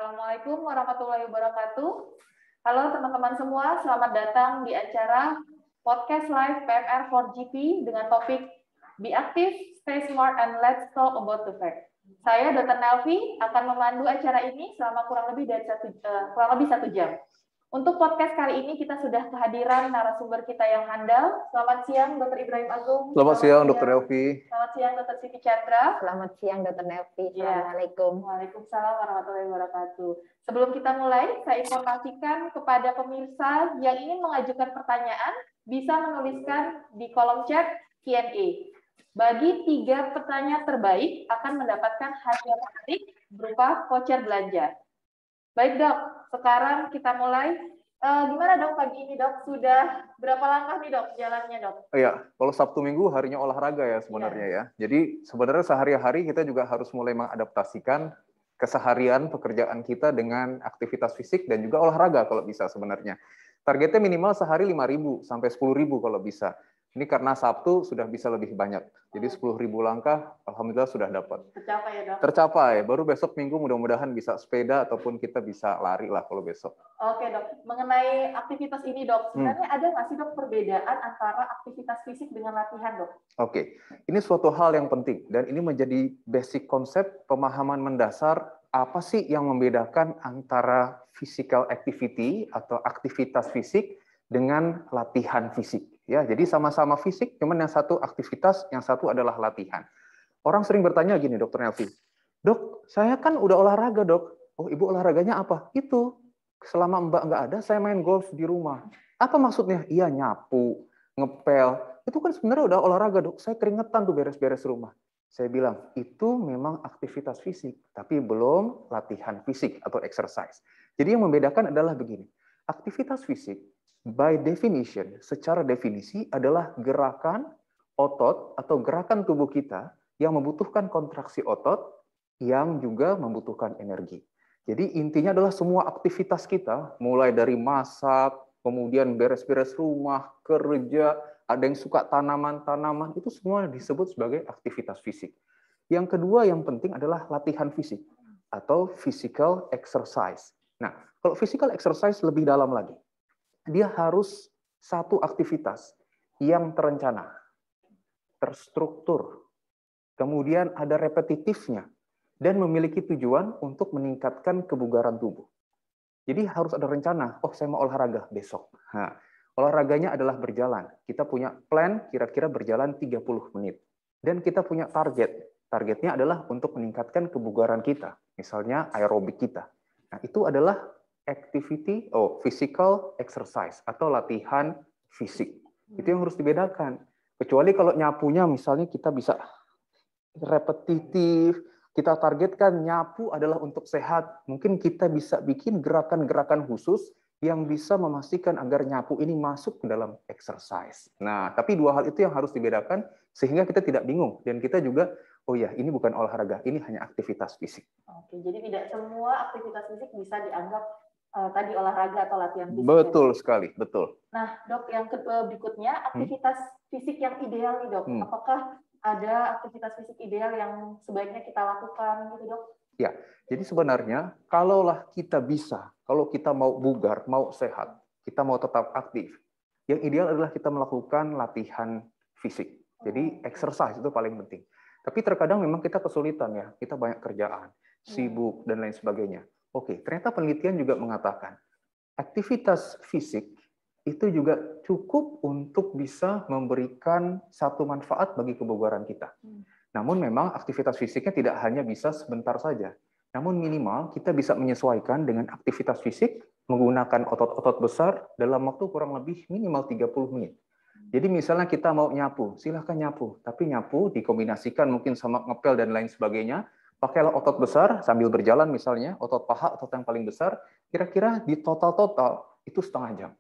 Assalamualaikum warahmatullahi wabarakatuh. Halo teman-teman semua, selamat datang di acara Podcast Live PMR 4GP dengan topik Be Active, Stay Smart, and Let's Talk About the Fact. Saya Dr. Nelvi akan memandu acara ini selama kurang lebih 1 jam. Untuk podcast kali ini kita sudah kehadiran narasumber kita yang handal. Selamat siang Dr. Ibrahim Agung. Selamat siang Dr. Nelvi. Selamat siang Dr. Siti Chandra. Selamat siang Dr. Nelvi. Assalamualaikum. Waalaikumsalam warahmatullahi wabarakatuh. Sebelum kita mulai, saya informasikan kepada pemirsa yang ingin mengajukan pertanyaan bisa menuliskan di kolom chat Q&A. Bagi 3 pertanyaan terbaik akan mendapatkan hadiah menarik berupa voucher belanja. Baik dok, sekarang kita mulai. Gimana dok pagi ini dok? Sudah berapa langkah nih dok jalannya dok? Iya, kalau Sabtu Minggu harinya olahraga ya sebenarnya ya. Jadi sebenarnya sehari-hari kita juga harus mulai mengadaptasikan keseharian pekerjaan kita dengan aktivitas fisik dan juga olahraga kalau bisa sebenarnya. Targetnya minimal sehari 5.000 sampai 10.000 kalau bisa. Ini karena Sabtu sudah bisa lebih banyak. Jadi 10.000 langkah, alhamdulillah sudah dapat. Tercapai ya dok? Tercapai. Baru besok Minggu mudah-mudahan bisa sepeda ataupun kita bisa lari lah kalau besok. Oke dok. Mengenai aktivitas ini dok, sebenarnya ada nggak sih dok perbedaan antara aktivitas fisik dengan latihan dok? Oke. Ini suatu hal yang penting dan ini menjadi basic konsep pemahaman mendasar apa sih yang membedakan antara physical activity atau aktivitas fisik dengan latihan fisik. Ya, jadi sama-sama fisik, cuman yang satu aktivitas, yang satu adalah latihan. Orang sering bertanya gini, Dr. Nelvi, dok, saya kan udah olahraga dok. Oh, ibu olahraganya apa? Itu. Selama mbak nggak ada, saya main golf di rumah. Apa maksudnya? Iya, nyapu, ngepel. Itu kan sebenarnya udah olahraga dok. Saya keringetan tuh beres-beres rumah. Saya bilang, itu memang aktivitas fisik, tapi belum latihan fisik atau exercise. Jadi yang membedakan adalah begini. Aktivitas fisik, by definition, secara definisi adalah gerakan otot atau gerakan tubuh kita yang membutuhkan kontraksi otot yang juga membutuhkan energi. Jadi intinya adalah semua aktivitas kita, mulai dari masak, kemudian beres-beres rumah, kerja, ada yang suka tanaman-tanaman, itu semua disebut sebagai aktivitas fisik. Yang kedua yang penting adalah latihan fisik atau physical exercise. Nah, kalau physical exercise lebih dalam lagi. Dia harus satu aktivitas yang terencana, terstruktur, kemudian ada repetitifnya, dan memiliki tujuan untuk meningkatkan kebugaran tubuh. Jadi harus ada rencana, oh saya mau olahraga besok. Nah, olahraganya adalah berjalan. Kita punya plan kira-kira berjalan 30 menit. Dan kita punya target. Targetnya adalah untuk meningkatkan kebugaran kita. Misalnya aerobik kita. Nah, itu adalah physical exercise atau latihan fisik. Itu yang harus dibedakan. Kecuali kalau nyapunya misalnya kita bisa repetitif, kita targetkan nyapu adalah untuk sehat. Mungkin kita bisa bikin gerakan-gerakan khusus yang bisa memastikan agar nyapu ini masuk ke dalam exercise. Nah, tapi 2 hal itu yang harus dibedakan sehingga kita tidak bingung dan kita juga oh ya, ini bukan olahraga, ini hanya aktivitas fisik. Oke, jadi tidak semua aktivitas fisik bisa dianggap tadi olahraga atau latihan fisik. Betul sekali, betul. Nah, dok, yang berikutnya aktivitas fisik yang ideal nih, dok. Apakah ada aktivitas fisik ideal yang sebaiknya kita lakukan gitu, dok? Ya, jadi sebenarnya kalaulah kita bisa, kalau kita mau bugar, mau sehat, kita mau tetap aktif, yang ideal adalah kita melakukan latihan fisik. Jadi exercise itu paling penting. Tapi terkadang memang kita kesulitan ya, kita banyak kerjaan, sibuk dan lain sebagainya. Oke, ternyata penelitian juga mengatakan aktivitas fisik itu juga cukup untuk bisa memberikan satu manfaat bagi kebugaran kita. Namun memang aktivitas fisiknya tidak hanya bisa sebentar saja. Namun minimal kita bisa menyesuaikan dengan aktivitas fisik menggunakan otot-otot besar dalam waktu kurang lebih minimal 30 menit. Jadi misalnya kita mau nyapu, silahkan nyapu. Tapi nyapu dikombinasikan mungkin sama ngepel dan lain sebagainya. Pakailah otot besar sambil berjalan misalnya, otot paha, otot yang paling besar, kira-kira di total-total itu setengah jam.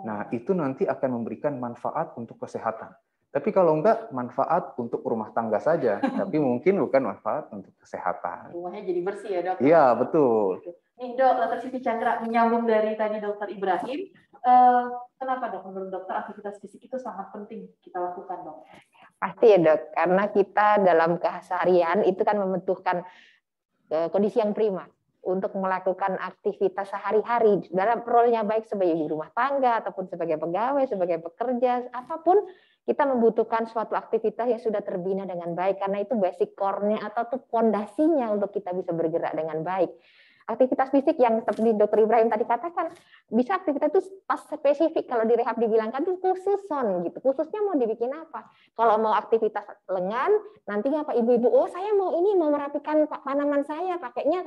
Nah, itu nanti akan memberikan manfaat untuk kesehatan. Tapi kalau enggak, manfaat untuk rumah tangga saja. Tapi mungkin bukan manfaat untuk kesehatan. Rumahnya jadi bersih ya, dok? Iya, betul. Nih, dok, Dr. Siti Chandra, menyambung dari tadi Dr. Ibrahim, kenapa, dok, menurut dokter aktivitas fisik itu sangat penting kita lakukan, dok? Pasti ya dok, karena kita dalam keseharian itu kan membutuhkan kondisi yang prima. untuk melakukan aktivitas sehari-hari dalam role-nya, baik sebagai ibu rumah tangga ataupun sebagai pegawai, sebagai pekerja, apapun kita membutuhkan suatu aktivitas yang sudah terbina dengan baik, karena itu basic core-nya atau tuh fondasinya untuk kita bisa bergerak dengan baik. Aktivitas fisik yang seperti Dr. Ibrahim tadi katakan, bisa aktivitas itu pas spesifik, kalau di rehab dibilangkan itu khususon gitu. Khususnya mau dibikin apa? Kalau mau aktivitas lengan, nanti apa ibu-ibu, oh saya mau ini, mau merapikan tanaman saya, pakainya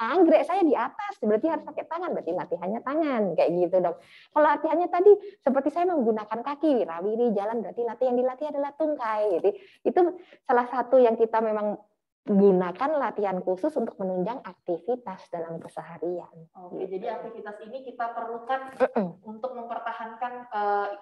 anggrek saya di atas, berarti harus pakai tangan, berarti latihannya tangan, kayak gitu dok. Kalau latihannya tadi seperti saya menggunakan kaki, wirawiri, jalan, berarti yang dilatih adalah tungkai. Jadi itu salah satu yang kita memang gunakan latihan khusus untuk menunjang aktivitas dalam keseharian. Oke, jadi aktivitas ini kita perlukan untuk mempertahankan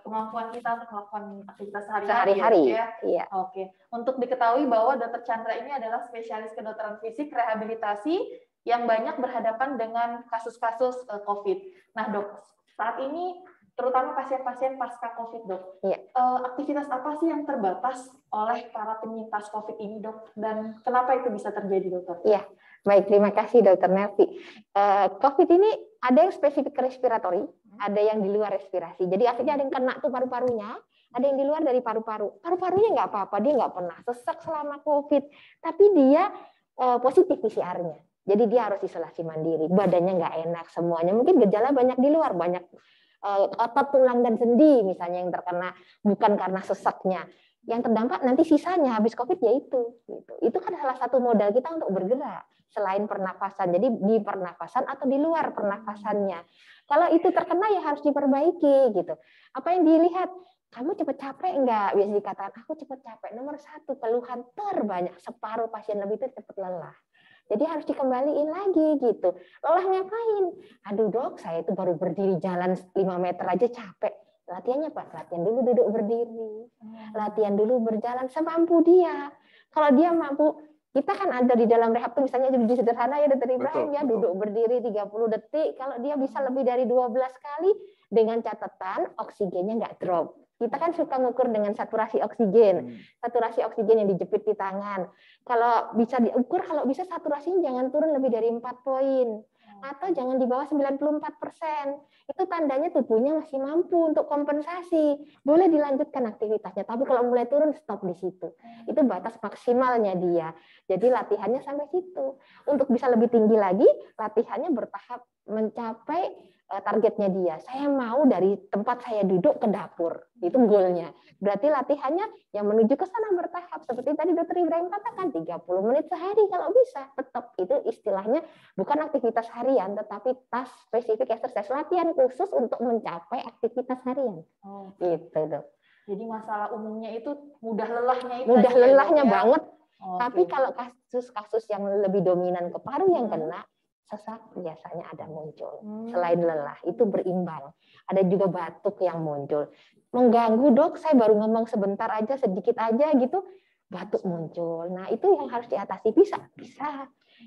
kemampuan kita untuk melakukan aktivitas sehari-hari. Ya? Iya. Oke, untuk diketahui bahwa Dr. Chandra ini adalah spesialis kedokteran fisik rehabilitasi yang banyak berhadapan dengan kasus-kasus COVID. Nah, dok, saat ini terutama pasien-pasien pasca COVID, dok. Iya. Aktivitas apa sih yang terbatas oleh para penyintas COVID ini, dok? Dan kenapa itu bisa terjadi, dokter? Iya, baik. Terima kasih, Dokter Nelvi. COVID ini ada yang spesifik respiratori, ada yang di luar respirasi. Jadi akhirnya ada yang kena tuh paru-parunya, ada yang di luar dari paru-paru. Paru-parunya nggak apa-apa, dia nggak pernah sesak selama COVID, tapi dia positif PCR-nya. Jadi dia harus isolasi mandiri, badannya nggak enak semuanya. Mungkin gejala banyak di luar, banyak otot, tulang, dan sendi misalnya yang terkena, bukan karena sesaknya. Yang terdampak nanti sisanya habis COVID yaitu gitu. Itu kan salah satu modal kita untuk bergerak selain pernafasan. Jadi di pernafasan atau di luar pernafasannya. Kalau itu terkena ya harus diperbaiki gitu. Apa yang dilihat? Kamu cepat capek enggak? Biasa dikatakan aku cepat capek. Nomor 1 keluhan terbanyak, separuh pasien lebih itu cepat lelah. Jadi harus dikembaliin lagi gitu. Lelah ngapain? Aduh dok, saya itu baru berdiri jalan 5 meter aja capek. Latihannya Pak, latihan dulu duduk berdiri. Latihan dulu berjalan semampu dia. Kalau dia mampu, kita kan ada di dalam rehab tuh misalnya jadi sederhana ya Dr. Ibrahim, ya duduk berdiri 30 detik. Kalau dia bisa lebih dari 12 kali, dengan catatan oksigennya nggak drop. Kita kan suka ngukur dengan saturasi oksigen. Saturasi oksigen yang dijepit di tangan. Kalau bisa diukur, kalau bisa saturasinya jangan turun lebih dari 4 poin. Atau jangan di bawah 94%. Itu tandanya tubuhnya masih mampu untuk kompensasi. Boleh dilanjutkan aktivitasnya. Tapi kalau mulai turun, stop di situ. Itu batas maksimalnya dia. Jadi latihannya sampai situ. Untuk bisa lebih tinggi lagi, latihannya bertahap mencapai targetnya dia. Saya mau dari tempat saya duduk ke dapur. Itu goalnya. Berarti latihannya yang menuju ke sana bertahap. Seperti tadi Dr. Ibrahim katakan, 30 menit sehari kalau bisa. Tetap itu istilahnya bukan aktivitas harian, tetapi task spesifik exercise. Latihan khusus untuk mencapai aktivitas harian. Gitu, Dok. Jadi masalah umumnya itu mudah lelahnya itu. Mudah lelahnya ya? Banget. Tapi kalau kasus-kasus yang lebih dominan ke paru yang kena, sesak biasanya ada muncul. Selain lelah, itu berimbang. Ada juga batuk yang muncul. Mengganggu dok, saya baru ngomong sebentar aja, sedikit aja gitu, batuk muncul. Nah itu yang harus diatasi. Bisa.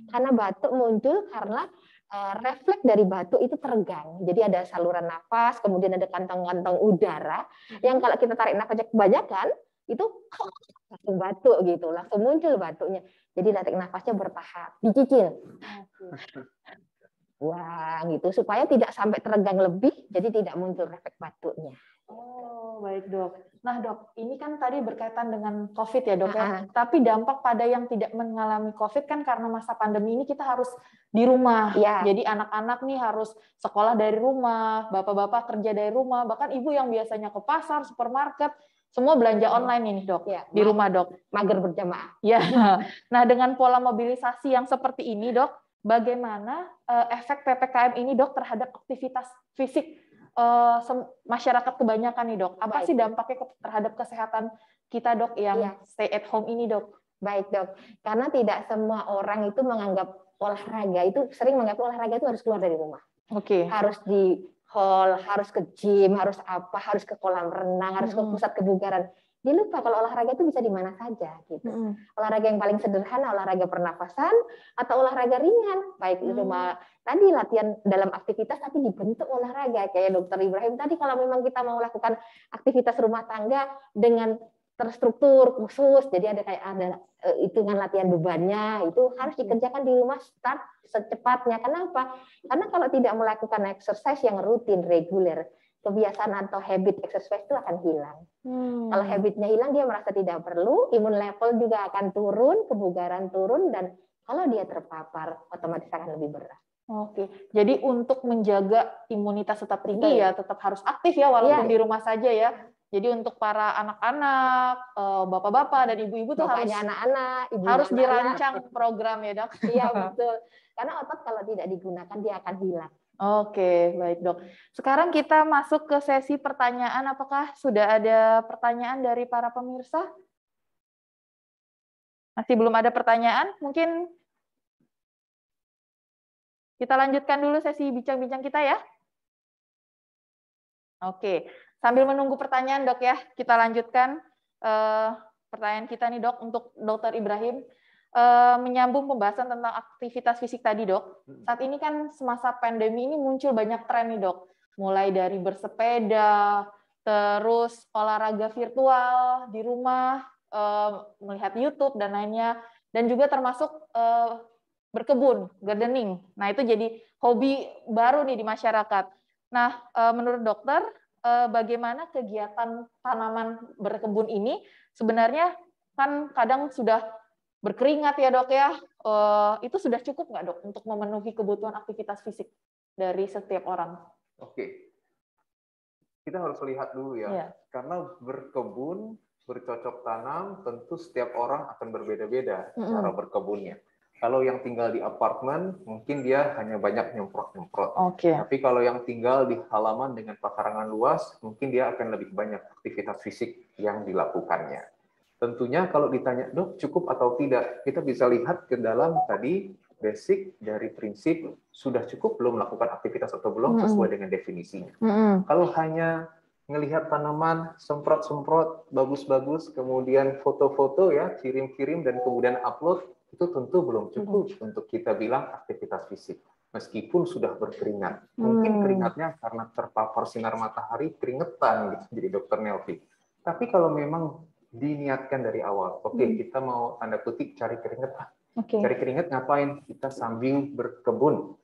Karena batuk muncul karena refleks dari batuk itu teregang. Jadi ada saluran nafas, kemudian ada kantong-kantong udara, yang kalau kita tarik nafasnya kebanyakan, itu langsung batuk gitu, langsung muncul batuknya. Jadi tarik nafasnya bertahap, dicicil. Wah, gitu supaya tidak sampai teregang lebih, jadi tidak muncul efek batuknya. Oh, baik dok. Nah dok, ini kan tadi berkaitan dengan COVID ya dok ya. Tapi dampak pada yang tidak mengalami COVID kan karena masa pandemi ini kita harus di rumah. Ya. Jadi anak-anak nih harus sekolah dari rumah, bapak-bapak kerja dari rumah, bahkan ibu yang biasanya ke pasar, supermarket, semua belanja online ini dok, ya, di rumah dok. Mager berjamaah. Ya. Nah dengan pola mobilisasi yang seperti ini dok, bagaimana efek PPKM ini dok terhadap aktivitas fisik masyarakat kebanyakan nih dok? Apa sih dampaknya terhadap kesehatan kita dok yang stay at home ini dok? Baik dok, karena tidak semua orang itu menganggap olahraga itu, sering menganggap olahraga itu harus keluar dari rumah. Oke. Harus di hall, harus ke gym, harus apa, harus ke kolam renang, harus ke pusat kebugaran. Dia lupa kalau olahraga itu bisa di mana saja gitu. Olahraga yang paling sederhana, olahraga pernafasan atau olahraga ringan, baik itu tadi latihan dalam aktivitas tapi dibentuk olahraga kayak Dr. Ibrahim tadi. Kalau memang kita mau lakukan aktivitas rumah tangga dengan terstruktur khusus, jadi ada hitungan latihan bebannya, itu harus dikerjakan di rumah start secepatnya. Kenapa? Karena kalau tidak melakukan exercise yang rutin, reguler, kebiasaan atau habit exercise itu akan hilang. Kalau habitnya hilang, dia merasa tidak perlu, imun level juga akan turun, kebugaran turun, dan kalau dia terpapar, otomatis akan lebih berat. Oke, jadi untuk menjaga imunitas tetap tinggi ya, tetap harus aktif ya, walaupun di rumah saja ya. Jadi untuk para anak-anak, bapak-bapak dan ibu-ibu tuh harus dirancang program ya, Dok. Iya, betul. Karena otot kalau tidak digunakan dia akan hilang. Oke, baik, Dok. Sekarang kita masuk ke sesi pertanyaan. Apakah sudah ada pertanyaan dari para pemirsa? Masih belum ada pertanyaan? Mungkin kita lanjutkan dulu sesi bincang-bincang kita ya. Oke. Sambil menunggu pertanyaan, Dok ya, kita lanjutkan pertanyaan kita nih, Dok, untuk Dr. Ibrahim. Menyambung pembahasan tentang aktivitas fisik tadi, Dok. Saat ini kan semasa pandemi ini muncul banyak tren nih, Dok. Mulai dari bersepeda, terus olahraga virtual di rumah, melihat YouTube dan lainnya, dan juga termasuk berkebun, gardening. Nah, itu jadi hobi baru nih di masyarakat. Nah, menurut dokter, bagaimana kegiatan tanaman berkebun ini sebenarnya kan kadang sudah berkeringat ya, Dok ya. Itu sudah cukup nggak, Dok, untuk memenuhi kebutuhan aktivitas fisik dari setiap orang? Oke. Kita harus lihat dulu ya. Karena berkebun, bercocok tanam, tentu setiap orang akan berbeda-beda cara berkebunnya. Kalau yang tinggal di apartemen, mungkin dia hanya banyak nyemprot-nyemprot. Tapi kalau yang tinggal di halaman dengan pekarangan luas, mungkin dia akan lebih banyak aktivitas fisik yang dilakukannya. Tentunya kalau ditanya, Dok, cukup atau tidak, kita bisa lihat ke dalam tadi basic dari prinsip sudah cukup belum melakukan aktivitas atau belum sesuai dengan definisinya. Kalau hanya ngelihat tanaman, semprot-semprot, bagus-bagus, kemudian foto-foto ya, kirim-kirim dan kemudian upload, itu tentu belum cukup untuk kita bilang aktivitas fisik. Meskipun sudah berkeringat. Mungkin keringatnya karena terpapar sinar matahari, keringetan gitu, jadi Dr. Nelvi. Tapi kalau memang diniatkan dari awal, oke, kita mau tanda kutip cari keringat. Cari keringat ngapain? Kita sambil berkebun.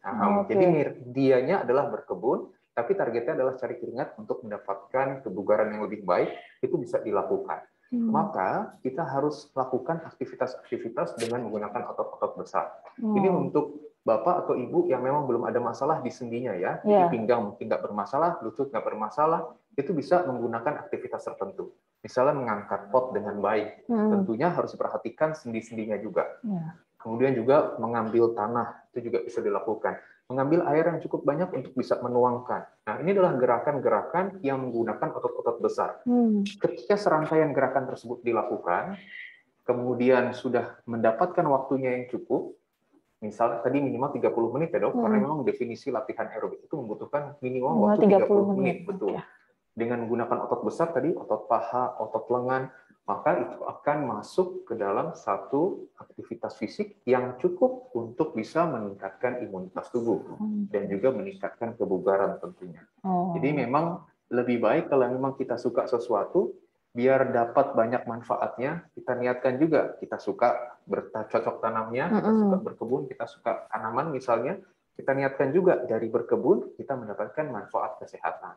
Jadi dianya adalah berkebun, tapi targetnya adalah cari keringat untuk mendapatkan kebugaran yang lebih baik, itu bisa dilakukan. Maka kita harus lakukan aktivitas-aktivitas dengan menggunakan otot-otot besar. Ini untuk bapak atau ibu yang memang belum ada masalah di sendinya ya, jadi pinggang mungkin nggak bermasalah, lutut nggak bermasalah, itu bisa menggunakan aktivitas tertentu. Misalnya mengangkat pot dengan baik, tentunya harus diperhatikan sendi-sendinya juga. Kemudian juga mengambil tanah, itu juga bisa dilakukan. Mengambil air yang cukup banyak untuk bisa menuangkan. Nah, ini adalah gerakan-gerakan yang menggunakan otot-otot besar. Ketika serangkaian gerakan tersebut dilakukan, kemudian sudah mendapatkan waktunya yang cukup, misalnya tadi minimal 30 menit ya, Dok, karena memang definisi latihan aerobik itu membutuhkan minimal waktu 30 menit. Betul. Dengan menggunakan otot besar tadi, otot paha, otot lengan, maka itu akan masuk ke dalam satu aktivitas fisik yang cukup untuk bisa meningkatkan imunitas tubuh dan juga meningkatkan kebugaran tentunya. Jadi memang lebih baik kalau memang kita suka sesuatu, biar dapat banyak manfaatnya, kita niatkan juga. Kita suka bercocok tanamnya, kita suka berkebun, kita suka tanaman misalnya, kita niatkan juga dari berkebun kita mendapatkan manfaat kesehatan.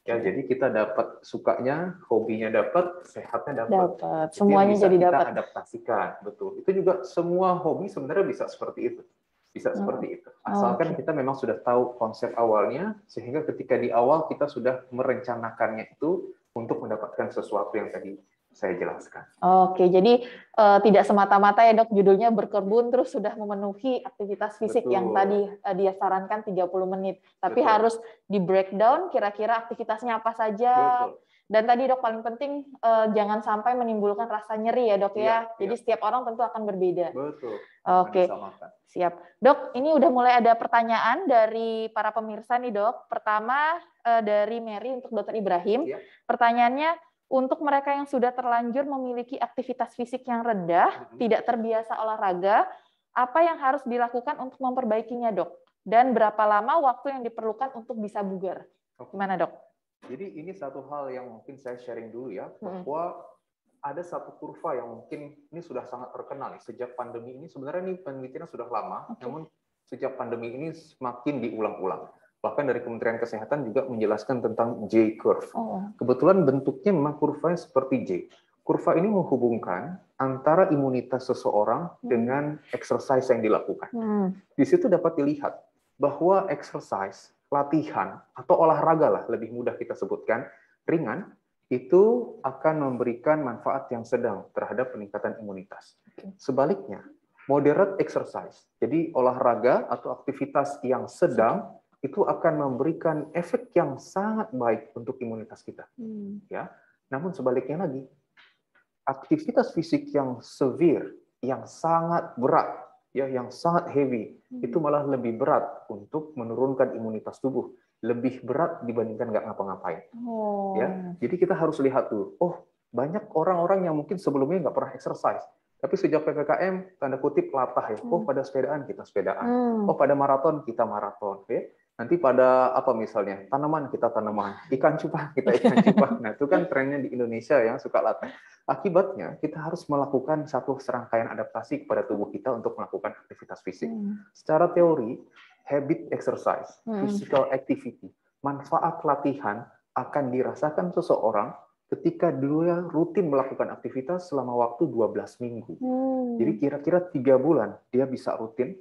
Ya, jadi kita dapat sukanya, hobinya dapat, sehatnya dapat. Semuanya jadi dapat. Kita adaptasikan, betul. Itu juga semua hobi sebenarnya bisa seperti itu. Bisa seperti itu. Asalkan kita memang sudah tahu konsep awalnya, sehingga ketika di awal kita sudah merencanakannya itu untuk mendapatkan sesuatu yang tadi saya jelaskan. Oke, jadi tidak semata-mata ya, Dok, judulnya berkebun terus sudah memenuhi aktivitas fisik yang tadi dia sarankan 30 menit. Tapi harus di breakdown kira-kira aktivitasnya apa saja. Dan tadi, Dok, paling penting jangan sampai menimbulkan rasa nyeri ya, Dok ya. Jadi setiap orang tentu akan berbeda. Betul. Oke, siap. Dok, ini udah mulai ada pertanyaan dari para pemirsa nih, Dok. Pertama dari Mary untuk Dr. Ibrahim. Pertanyaannya, untuk mereka yang sudah terlanjur memiliki aktivitas fisik yang rendah, tidak terbiasa olahraga, apa yang harus dilakukan untuk memperbaikinya, Dok? Dan berapa lama waktu yang diperlukan untuk bisa bugar? Gimana, Dok? Jadi ini satu hal yang mungkin saya sharing dulu ya, bahwa ada satu kurva yang mungkin ini sudah sangat terkenal nih, sejak pandemi ini. Sebenarnya ini penelitiannya sudah lama, namun sejak pandemi ini semakin diulang-ulang. Bahkan dari Kementerian Kesehatan juga menjelaskan tentang J-curve. Kebetulan bentuknya memang kurvanya seperti J. Kurva ini menghubungkan antara imunitas seseorang dengan exercise yang dilakukan. Di situ dapat dilihat bahwa exercise, latihan, atau olahraga lah lebih mudah kita sebutkan, ringan, itu akan memberikan manfaat yang sedang terhadap peningkatan imunitas. Sebaliknya, moderate exercise, jadi olahraga atau aktivitas yang sedang, itu akan memberikan efek yang sangat baik untuk imunitas kita. Ya, namun sebaliknya lagi, aktivitas fisik yang severe, yang sangat berat, ya, yang sangat heavy, itu malah lebih berat untuk menurunkan imunitas tubuh. Lebih berat dibandingkan nggak ngapa-ngapain. Ya, jadi kita harus lihat dulu. Oh, banyak orang-orang yang mungkin sebelumnya nggak pernah exercise, tapi sejak PPKM tanda kutip latah ya. Oh, pada sepedaan kita sepedaan. Oh, pada maraton kita maraton. Ya. Nanti pada apa misalnya tanaman kita tanaman, ikan cupang kita ikan cupang. Nah, itu kan trennya di Indonesia yang suka latah. Akibatnya kita harus melakukan satu serangkaian adaptasi kepada tubuh kita untuk melakukan aktivitas fisik. Secara teori, habit exercise, physical activity, manfaat latihan akan dirasakan seseorang ketika dia rutin melakukan aktivitas selama waktu 12 minggu. Jadi kira-kira 3 bulan dia bisa rutin,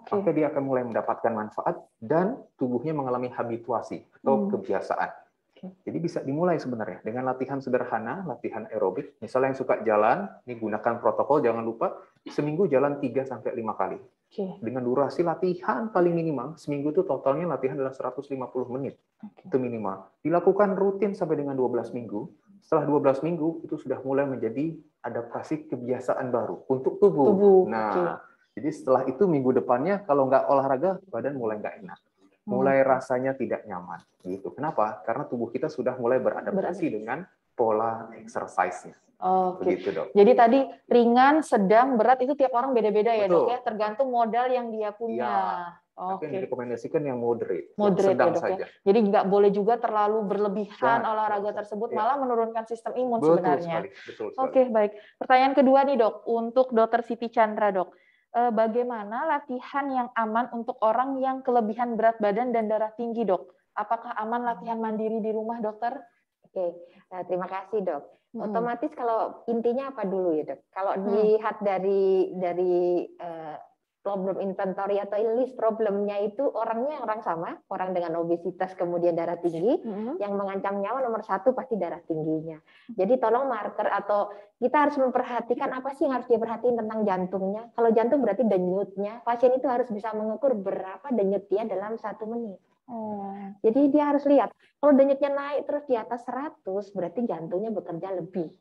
maka dia akan mulai mendapatkan manfaat dan tubuhnya mengalami habituasi atau kebiasaan. Jadi bisa dimulai sebenarnya dengan latihan sederhana, latihan aerobik. Misalnya yang suka jalan, ini gunakan protokol, jangan lupa seminggu jalan 3-5 kali. Dengan durasi latihan paling minimal, seminggu itu totalnya latihan adalah 150 menit. Itu minimal. Dilakukan rutin sampai dengan 12 minggu. Setelah 12 minggu, itu sudah mulai menjadi adaptasi kebiasaan baru untuk tubuh. Nah, jadi setelah itu minggu depannya, kalau nggak olahraga, badan mulai nggak enak. Mulai rasanya tidak nyaman. Gitu. Kenapa? Karena tubuh kita sudah mulai beradaptasi dengan pola exercise-nya. Begitu, Dok. Jadi tadi ringan, sedang, berat itu tiap orang beda-beda ya, Dok ya, tergantung modal yang dia punya. Tapi yang direkomendasikan yang moderate sedang ya, Dok, saja. Jadi nggak boleh juga terlalu berlebihan olahraga tersebut, malah menurunkan sistem imun sebenarnya. Betul sekali. Oke, baik. Pertanyaan kedua nih, Dok, untuk Dr. Siti Chandra, Dok. Bagaimana latihan yang aman untuk orang yang kelebihan berat badan dan darah tinggi, Dok? Apakah aman latihan mandiri di rumah, Dokter? Oke, terima kasih, Dok. Otomatis kalau intinya apa dulu ya, Dok? Kalau dilihat dari problem inventory atau list problemnya itu orangnya orang sama, orang dengan obesitas kemudian darah tinggi, yang mengancam nyawa nomor 1 pasti darah tingginya. Jadi tolong marker atau kita harus memperhatikan apa sih yang harus dia perhatiin tentang jantungnya. Kalau jantung berarti denyutnya, pasien itu harus bisa mengukur berapa denyut dia dalam 1 menit. Jadi dia harus lihat, kalau denyutnya naik terus di atas 100, berarti jantungnya bekerja lebih.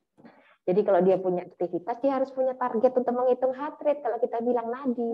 Jadi kalau dia punya aktivitas, dia harus punya target untuk menghitung heart rate. Kalau kita bilang nadi,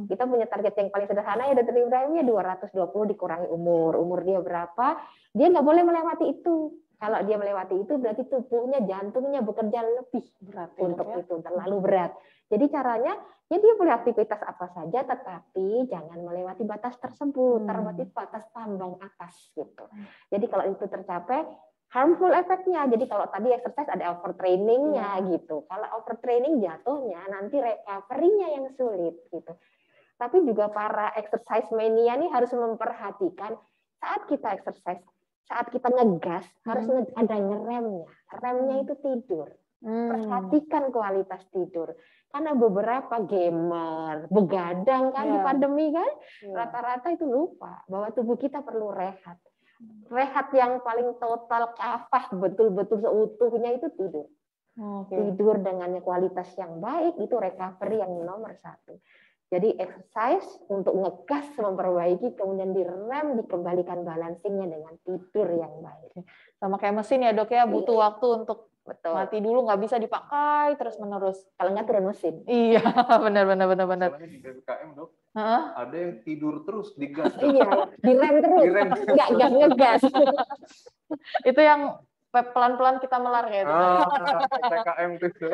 kita punya target yang paling sederhana ya, Dr. Ibrahim, ya 220 dikurangi umur dia berapa, dia nggak boleh melewati itu. Kalau dia melewati itu, berarti tubuhnya, jantungnya bekerja lebih berat untuk itu, terlalu berat. Jadi caranya, ya dia boleh aktivitas apa saja, tetapi jangan melewati batas tersebut, terlewati batas tambang atas gitu. Jadi kalau itu tercapai, harmful efeknya. Jadi kalau tadi exercise ada overtrainingnya gitu. Kalau overtraining jatuhnya nanti recovery-nya yang sulit gitu. Tapi juga para exercise mania ini harus memperhatikan saat kita exercise, saat kita ngegas harus ada ngeremnya. Remnya itu tidur. Perhatikan kualitas tidur. Karena beberapa gamer begadang kan di pandemi kan, rata-rata itu lupa bahwa tubuh kita perlu rehat. Rehat yang paling total, kafah betul-betul seutuhnya itu tidur. Tidur dengan kualitas yang baik itu recovery yang nomor 1. Jadi exercise untuk ngegas memperbaiki, kemudian direm, dikembalikan balancingnya dengan tidur yang baik. Sama kayak mesin ya, Dok ya, butuh waktu untuk mati dulu, nggak bisa dipakai terus menerus. Kalau nggak turun mesin. Iya, benar. Soalnya di PPKM, Dok, ada yang tidur terus digas. Iya, direm terus, nggak ngegas. Itu yang pelan-pelan kita melar ya. PPKM itu.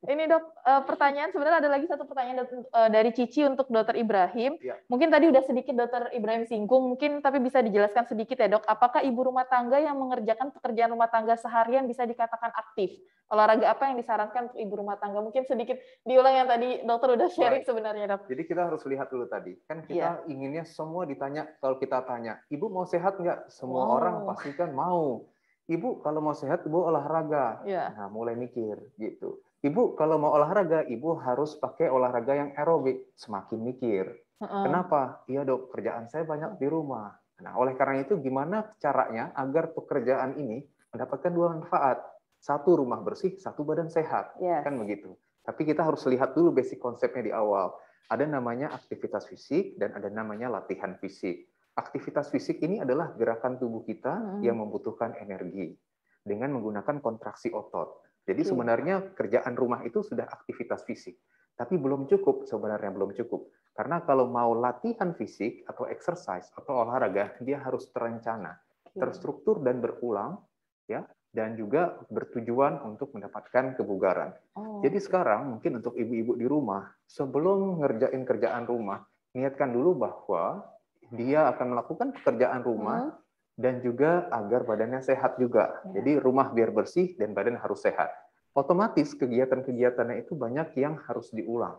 Ini dok, pertanyaan sebenarnya ada lagi satu pertanyaan dari Cici untuk Dokter Ibrahim. Ya. Mungkin tadi udah sedikit Dokter Ibrahim singgung, mungkin tapi bisa dijelaskan sedikit ya dok. Apakah ibu rumah tangga yang mengerjakan pekerjaan rumah tangga seharian bisa dikatakan aktif? Olahraga apa yang disarankan untuk ibu rumah tangga? Mungkin sedikit diulang yang tadi dokter udah sharing sebenarnya dok. Jadi kita harus lihat dulu tadi. Kan kita inginnya semua ditanya, kalau kita tanya, ibu mau sehat nggak? Semua orang pastikan mau. Ibu kalau mau sehat, ibu olahraga. Nah, mulai mikir gitu. Ibu kalau mau olahraga, ibu harus pakai olahraga yang aerobik. Semakin mikir. Kenapa? Iya dok, kerjaan saya banyak di rumah. Nah, oleh karena itu gimana caranya agar pekerjaan ini mendapatkan dua manfaat? Satu, rumah bersih, satu, badan sehat. Kan begitu. Tapi kita harus lihat dulu basic konsepnya di awal. Ada namanya aktivitas fisik dan ada namanya latihan fisik. Aktivitas fisik ini adalah gerakan tubuh kita yang membutuhkan energi dengan menggunakan kontraksi otot. Jadi sebenarnya kerjaan rumah itu sudah aktivitas fisik, tapi belum cukup, sebenarnya belum cukup. Karena kalau mau latihan fisik atau exercise atau olahraga, dia harus terencana, terstruktur dan berulang, ya, dan juga bertujuan untuk mendapatkan kebugaran. Jadi sekarang mungkin untuk ibu-ibu di rumah, sebelum ngerjain kerjaan rumah, niatkan dulu bahwa dia akan melakukan pekerjaan rumah dan juga agar badannya sehat juga. Jadi rumah biar bersih dan badan harus sehat. Otomatis kegiatan-kegiatannya itu banyak yang harus diulang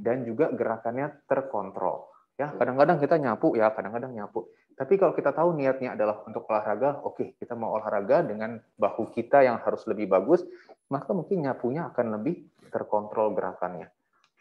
dan juga gerakannya terkontrol. Ya, kadang-kadang kita nyapu ya, kadang-kadang nyapu. Tapi kalau kita tahu niatnya adalah untuk olahraga, oke, kita mau olahraga dengan bahu kita yang harus lebih bagus, maka mungkin nyapunya akan lebih terkontrol gerakannya.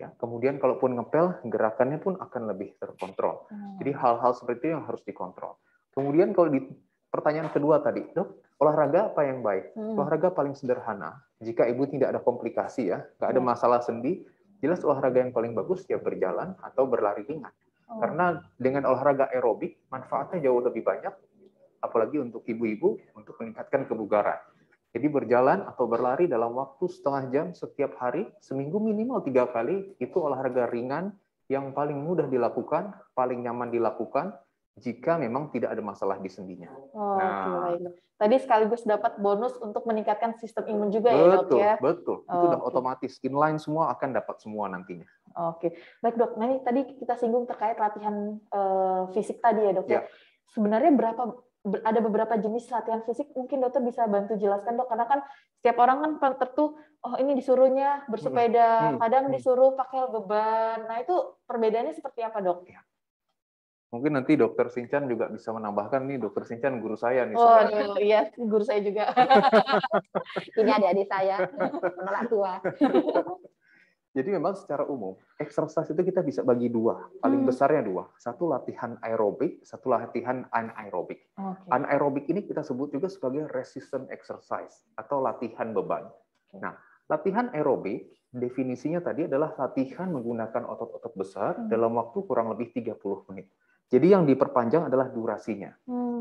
Ya, kemudian kalaupun ngepel, gerakannya pun akan lebih terkontrol. Jadi hal-hal seperti itu yang harus dikontrol. Kemudian kalau di pertanyaan kedua tadi, dok, olahraga apa yang baik? Olahraga paling sederhana. Jika ibu tidak ada komplikasi ya, nggak ada masalah sendi, jelas olahraga yang paling bagus ya berjalan atau berlari ringan. Karena dengan olahraga aerobik, manfaatnya jauh lebih banyak, apalagi untuk ibu-ibu, untuk meningkatkan kebugaran. Jadi berjalan atau berlari dalam waktu setengah jam setiap hari, seminggu minimal 3 kali, itu olahraga ringan yang paling mudah dilakukan, paling nyaman dilakukan, jika memang tidak ada masalah di sendinya. Tadi sekaligus dapat bonus untuk meningkatkan sistem imun juga ya dok ya? Betul. Itu udah otomatis. Inline semua akan dapat semua nantinya. Oke. Baik dok, nah ini tadi kita singgung terkait latihan fisik tadi ya dok ya. Sebenarnya ada beberapa jenis latihan fisik, mungkin dokter bisa bantu jelaskan dok, karena kan setiap orang kan tertentu, oh ini disuruhnya bersepeda, kadang disuruh pakai beban. Nah itu perbedaannya seperti apa dok? Mungkin nanti dokter Sinchan juga bisa menambahkan nih, dokter Sinchan guru saya nih. Oh iya, guru saya juga. Ini adik-adik saya, menolak tua. Jadi memang secara umum, exercise itu kita bisa bagi dua, paling besarnya dua. Satu latihan aerobik, satu latihan anaerobik. Anaerobik ini kita sebut juga sebagai resistant exercise atau latihan beban. Nah, latihan aerobik definisinya tadi adalah latihan menggunakan otot-otot besar dalam waktu kurang lebih 30 menit. Jadi yang diperpanjang adalah durasinya.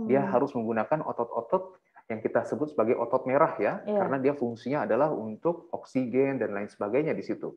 Dia harus menggunakan otot-otot yang kita sebut sebagai otot merah ya, karena dia fungsinya adalah untuk oksigen dan lain sebagainya di situ.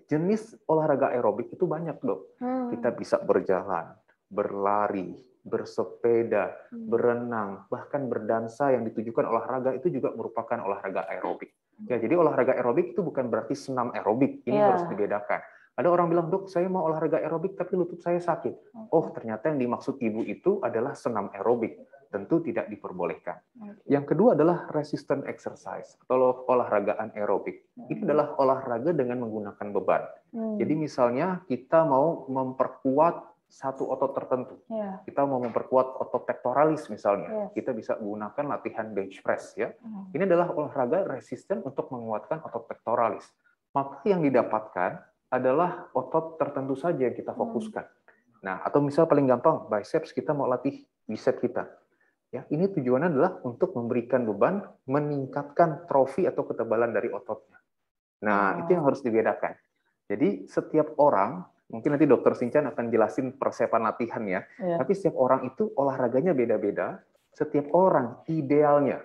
Jenis olahraga aerobik itu banyak dok. Kita bisa berjalan, berlari, bersepeda, berenang, bahkan berdansa yang ditujukan olahraga itu juga merupakan olahraga aerobik. Ya, jadi olahraga aerobik itu bukan berarti senam aerobik. Ini harus dibedakan. Ada orang bilang, dok, saya mau olahraga aerobik tapi lutut saya sakit. Oh, ternyata yang dimaksud ibu itu adalah senam aerobik. Tentu tidak diperbolehkan. Yang kedua adalah resistant exercise atau olahraga anaerobik. Ini adalah olahraga dengan menggunakan beban. Jadi misalnya kita mau memperkuat satu otot tertentu. Kita mau memperkuat otot pectoralis misalnya. Kita bisa menggunakan latihan bench press ya. Ini adalah olahraga resisten untuk menguatkan otot pectoralis. Maka yang didapatkan adalah otot tertentu saja yang kita fokuskan. Nah, atau misal paling gampang biceps, kita mau latih bicep kita. Ya, ini tujuannya adalah untuk memberikan beban, meningkatkan trofi atau ketebalan dari ototnya. Nah, itu yang harus dibedakan. Jadi setiap orang, mungkin nanti dokter Sinchan akan jelasin persiapan latihan ya, tapi setiap orang itu olahraganya beda-beda. Setiap orang idealnya,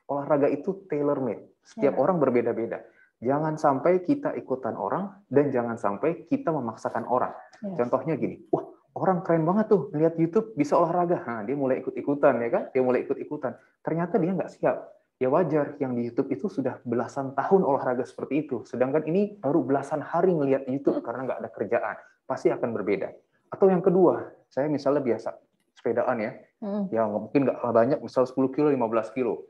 olahraga itu tailor-made. Setiap orang berbeda-beda. Jangan sampai kita ikutan orang, dan jangan sampai kita memaksakan orang. Contohnya gini, wah, orang keren banget tuh, lihat YouTube bisa olahraga. Nah, dia mulai ikut-ikutan ya kan? Dia mulai ikut-ikutan. Ternyata dia nggak siap. Ya wajar, yang di YouTube itu sudah belasan tahun olahraga seperti itu. Sedangkan ini baru belasan hari ngelihat YouTube karena nggak ada kerjaan. Pasti akan berbeda. Atau yang kedua, saya misalnya biasa sepedaan ya, ya mungkin nggak banyak, misal 10 kilo, 15 kilo.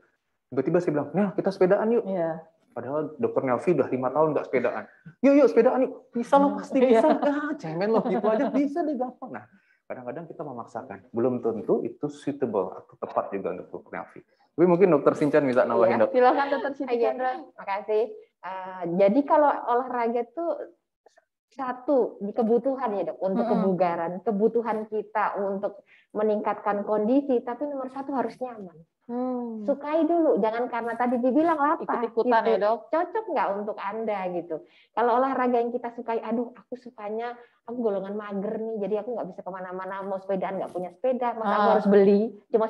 Tiba-tiba saya bilang, nah kita sepedaan yuk. Iya. Padahal Dokter Nelvi udah 5 tahun nggak sepedaan. Yuk sepedaan yuk. Bisa loh, pasti bisa. Cemen loh, gitu aja. Bisa deh, gampang. Nah, kadang-kadang kita memaksakan. Belum tentu itu suitable atau tepat juga untuk Dokter Nelvi. Tapi mungkin Dokter Sinchan bisa nambahin, Dok. Silakan Dokter Siti Chandra. Makasih. Jadi kalau olahraga tuh satu di kebutuhan ya Dok, untuk kebugaran, kebutuhan kita untuk meningkatkan kondisi, tapi nomor satu harus nyaman. Sukai dulu, jangan karena tadi dibilang apa ikut-ikutan gitu. ya Dok. Cocok nggak untuk Anda gitu. Kalau olahraga yang kita sukai, aduh aku sukanya, aku golongan mager nih, jadi aku nggak bisa kemana-mana, mau sepedaan nggak punya sepeda, masa aku harus beli, cuma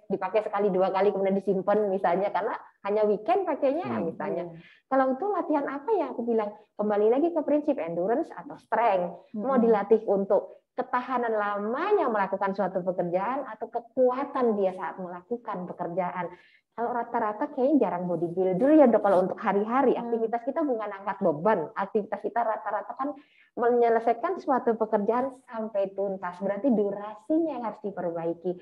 dipakai sekali 2 kali kemudian disimpan misalnya, karena hanya weekend pakainya misalnya. Kalau itu latihan apa ya, aku bilang kembali lagi ke prinsip endurance atau strength. Mau dilatih untuk ketahanan lamanya melakukan suatu pekerjaan atau kekuatan dia saat melakukan pekerjaan. Kalau rata-rata kayaknya jarang bodybuilder ya Dok, kalau untuk hari-hari aktivitas kita bukan angkat beban, aktivitas kita rata-rata kan menyelesaikan suatu pekerjaan sampai tuntas, berarti durasinya yang harus diperbaiki.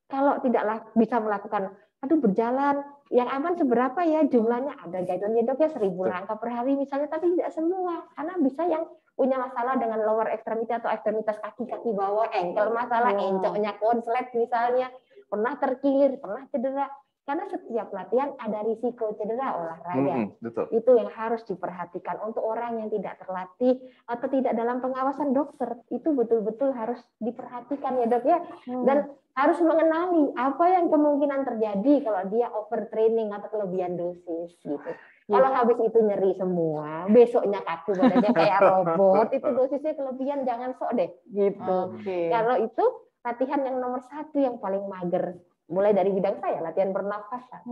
Kalau tidak bisa melakukan, aduh berjalan, yang aman seberapa ya jumlahnya, ada guideline Dok ya 1000 langkah per hari misalnya, tapi tidak semua, karena bisa yang punya masalah dengan lower extremity atau ekstremitas kaki bawah, ankle masalah, encoknya konslet misalnya, pernah terkilir, pernah cedera. Karena setiap latihan ada risiko cedera olahraga. Itu yang harus diperhatikan untuk orang yang tidak terlatih atau tidak dalam pengawasan dokter. Itu betul-betul harus diperhatikan ya Dok ya. Dan harus mengenali apa yang kemungkinan terjadi kalau dia overtraining atau kelebihan dosis gitu. Kalau habis itu nyeri semua, besoknya kaku badannya kayak robot, itu dosisnya kelebihan, jangan sok deh gitu. Kalau itu latihan yang nomor 1 yang paling mager, mulai dari bidang saya, latihan pernafasan.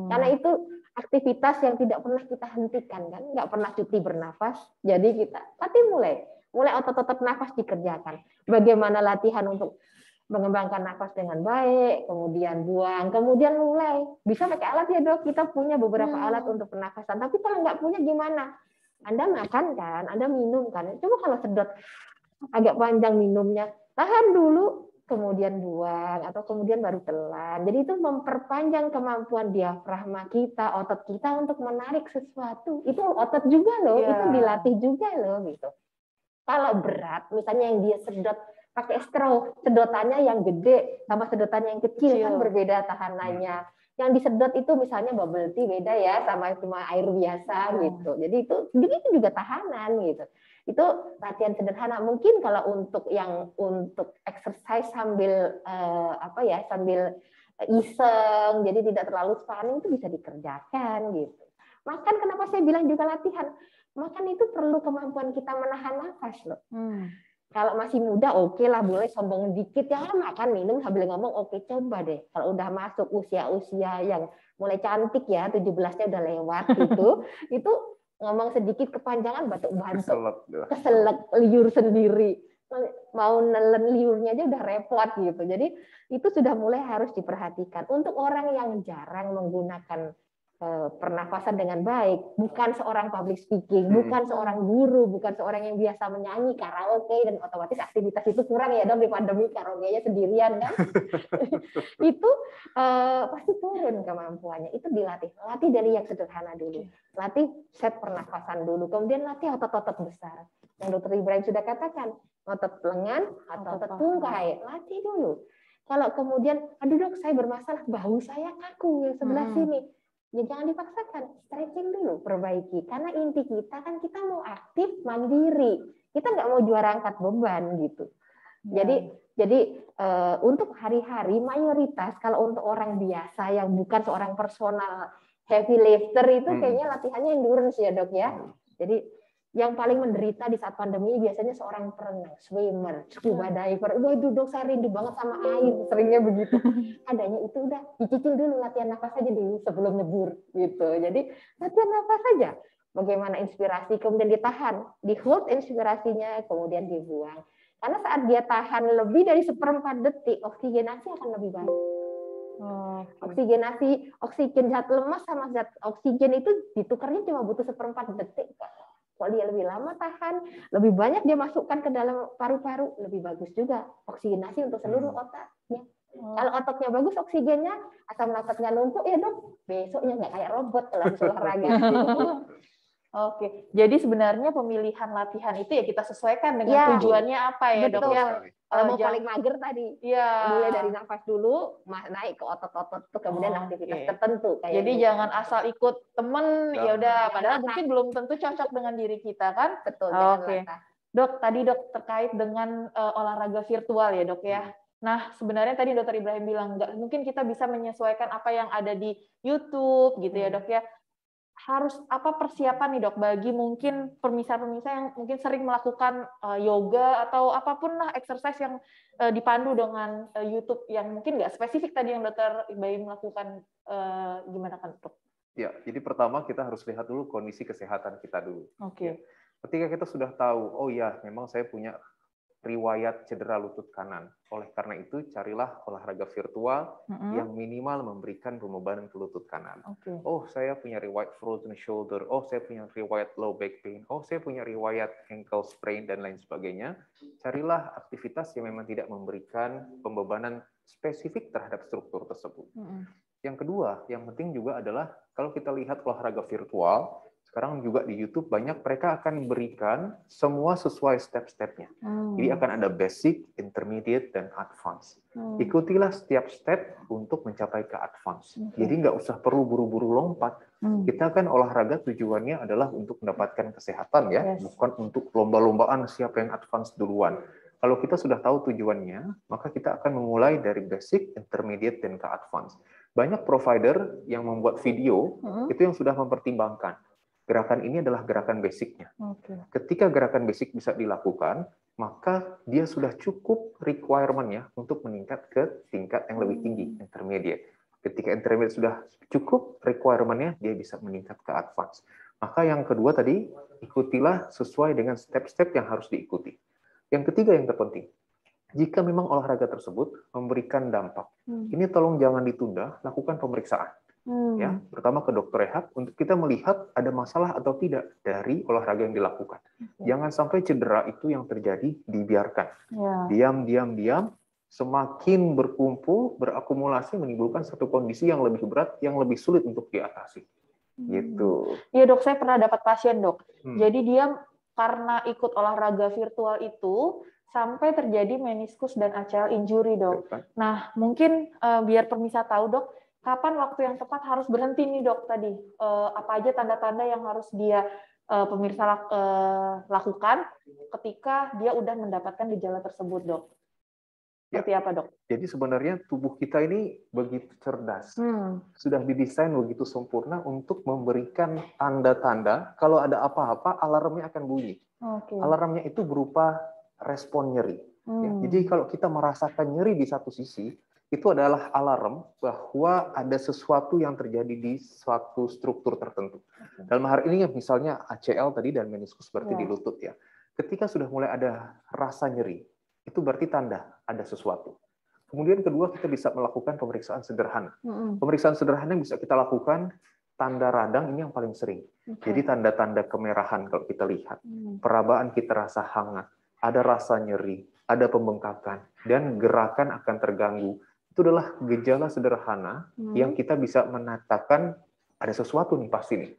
Karena itu aktivitas yang tidak pernah kita hentikan kan, nggak pernah cuti bernafas. Jadi kita mulai otot-otot nafas dikerjakan. Bagaimana latihan untuk mengembangkan nafas dengan baik, kemudian buang, kemudian mulai bisa pakai alat ya Dok. Kita punya beberapa alat untuk pernafasan. Tapi kalau nggak punya gimana? Anda makan kan, Anda minum kan. Coba kalau sedot agak panjang minumnya, tahan dulu, kemudian buang, atau kemudian baru telan. Jadi itu memperpanjang kemampuan diafragma kita, otot kita untuk menarik sesuatu. Itu otot juga loh, itu dilatih juga loh gitu. Kalau berat, misalnya yang dia sedot pakai straw, sedotannya yang gede sama sedotannya yang kecil kan berbeda tahanannya. Yang disedot itu misalnya bubble tea beda ya sama cuma air biasa gitu. Jadi itu juga tahanan gitu. Itu latihan sederhana. Mungkin kalau untuk exercise sambil sambil iseng, jadi tidak terlalu spanning, itu bisa dikerjakan gitu. Makan, kenapa saya bilang juga latihan? Makan itu perlu kemampuan kita menahan nafas loh. Kalau masih muda oke lah, boleh sombong dikit ya, makan minum sambil ngomong, oke coba deh. Kalau udah masuk usia-usia yang mulai cantik ya, 17-nya udah lewat gitu, itu ngomong sedikit kepanjangan batuk-batuk, keselak, liur sendiri. Mau nelen liurnya aja udah repot gitu. Jadi itu sudah mulai harus diperhatikan. Untuk orang yang jarang menggunakan pernafasan dengan baik, bukan seorang public speaking, bukan seorang guru, bukan seorang yang biasa menyanyi karaoke, dan otomatis aktivitas itu kurang ya Dok, di pandemi karaoke-nya sendirian kan. Itu pasti turun kemampuannya. Itu dilatih. Latih dari yang sederhana dulu. Latih set pernafasan dulu, kemudian latih otot-otot besar. Yang Dr. Ibrahim sudah katakan, otot lengan, otot tungkai, latih dulu. Kalau kemudian, aduh Dok, saya bermasalah, bahu saya kaku yang sebelah sini. Ya jangan dipaksakan, stretching dulu, perbaiki. Karena inti kita kan kita mau aktif, mandiri. Kita nggak mau juara angkat beban gitu. Jadi untuk hari-hari mayoritas kalau untuk orang biasa yang bukan seorang personal heavy lifter itu kayaknya latihannya endurance ya Dok ya. Jadi yang paling menderita di saat pandemi biasanya seorang perenang, swimmer, scuba diver. Waduh Dok, saya rindu banget sama air, seringnya begitu. Adanya itu udah dicicil dulu, latihan nafas aja dulu sebelum nyebur gitu. Jadi latihan nafas saja. Bagaimana inspirasi, kemudian ditahan, di hold inspirasinya, kemudian dibuang. Karena saat dia tahan lebih dari 1/4 detik, oksigenasi akan lebih baik. Oksigenasi, oksigen zat lemas sama zat oksigen itu ditukarnya cuma butuh 1/4 detik. Kalau dia lebih lama tahan, lebih banyak dia masukkan ke dalam paru-paru, lebih bagus juga oksigenasi untuk seluruh otaknya. Kalau otaknya bagus oksigennya, asam laktatnya numpuk ya dok, besoknya nggak kayak robot kalau habis olahraga. Oke, jadi sebenarnya pemilihan latihan itu ya kita sesuaikan dengan tujuannya apa ya dok ya. Kalau mau paling mager tadi, mulai dari nafas dulu, naik ke otot-otot, kemudian aktivitas tertentu. Jadi jangan asal ikut temen, ya udah, padahal mungkin belum tentu cocok dengan diri kita kan. Betul. Oke, dok, tadi dok terkait dengan olahraga virtual ya dok ya. Nah, sebenarnya tadi Dokter Ibrahim bilang nggak mungkin kita bisa menyesuaikan apa yang ada di YouTube gitu ya dok ya. Harus apa persiapan nih dok bagi mungkin pemirsa-pemirsa yang mungkin sering melakukan yoga atau apapun lah exercise yang dipandu dengan YouTube yang mungkin nggak spesifik tadi yang Dokter Ibrahim lakukan, gimana kan dok? Ya, jadi pertama kita harus lihat dulu kondisi kesehatan kita dulu. Oke. Ya. Ketika kita sudah tahu, oh ya memang saya punya riwayat cedera lutut kanan. Oleh karena itu, carilah olahraga virtual yang minimal memberikan pembebanan ke lutut kanan. Oh, saya punya riwayat frozen shoulder. Oh, saya punya riwayat low back pain. Oh, saya punya riwayat ankle sprain dan lain sebagainya. Carilah aktivitas yang memang tidak memberikan pembebanan spesifik terhadap struktur tersebut. Yang kedua, yang penting juga adalah kalau kita lihat olahraga virtual, sekarang juga di YouTube banyak mereka akan berikan semua sesuai step-stepnya. Jadi akan ada basic, intermediate, dan advance. Ikutilah setiap step untuk mencapai ke advance. Jadi nggak usah perlu buru-buru lompat. Kita kan olahraga tujuannya adalah untuk mendapatkan kesehatan ya, bukan untuk lomba-lombaan siapa yang advance duluan. Kalau kita sudah tahu tujuannya, maka kita akan memulai dari basic, intermediate, dan ke advance. Banyak provider yang membuat video itu yang sudah mempertimbangkan. Gerakan ini adalah gerakan basicnya. Ketika gerakan basic bisa dilakukan, maka dia sudah cukup requirement-nya untuk meningkat ke tingkat yang lebih tinggi, intermediate. Ketika intermediate sudah cukup requirement-nya, dia bisa meningkat ke advance. Maka yang kedua tadi, ikutilah sesuai dengan step-step yang harus diikuti. Yang ketiga yang terpenting, jika memang olahraga tersebut memberikan dampak, ini tolong jangan ditunda, lakukan pemeriksaan. Ya, pertama ke dokter rehab untuk kita melihat ada masalah atau tidak dari olahraga yang dilakukan. Jangan sampai cedera itu yang terjadi dibiarkan. Diam, semakin berkumpul, berakumulasi menimbulkan satu kondisi yang lebih berat, yang lebih sulit untuk diatasi. Gitu. Iya dok, saya pernah dapat pasien dok. Jadi dia karena ikut olahraga virtual itu sampai terjadi meniskus dan ACL injury dok. Nah mungkin biar pemirsa tahu dok, kapan waktu yang tepat harus berhenti nih dok tadi? Apa aja tanda-tanda yang harus dia pemirsa lakukan ketika dia udah mendapatkan gejala tersebut dok? Seperti apa dok? Jadi sebenarnya tubuh kita ini begitu cerdas, sudah didesain begitu sempurna untuk memberikan tanda-tanda kalau ada apa-apa alarmnya akan bunyi. Alarmnya itu berupa respon nyeri. Ya, jadi kalau kita merasakan nyeri di satu sisi, itu adalah alarm bahwa ada sesuatu yang terjadi di suatu struktur tertentu. Dalam hal ini misalnya ACL tadi dan meniskus berarti di lutut ya. Ketika sudah mulai ada rasa nyeri, itu berarti tanda ada sesuatu. Kemudian kedua kita bisa melakukan pemeriksaan sederhana. Pemeriksaan sederhana yang bisa kita lakukan, tanda radang ini yang paling sering. Jadi tanda-tanda kemerahan kalau kita lihat. Perabaan kita rasa hangat, ada rasa nyeri, ada pembengkakan, dan gerakan akan terganggu. Itu adalah gejala sederhana yang kita bisa menatakan ada sesuatu nih pasti nih.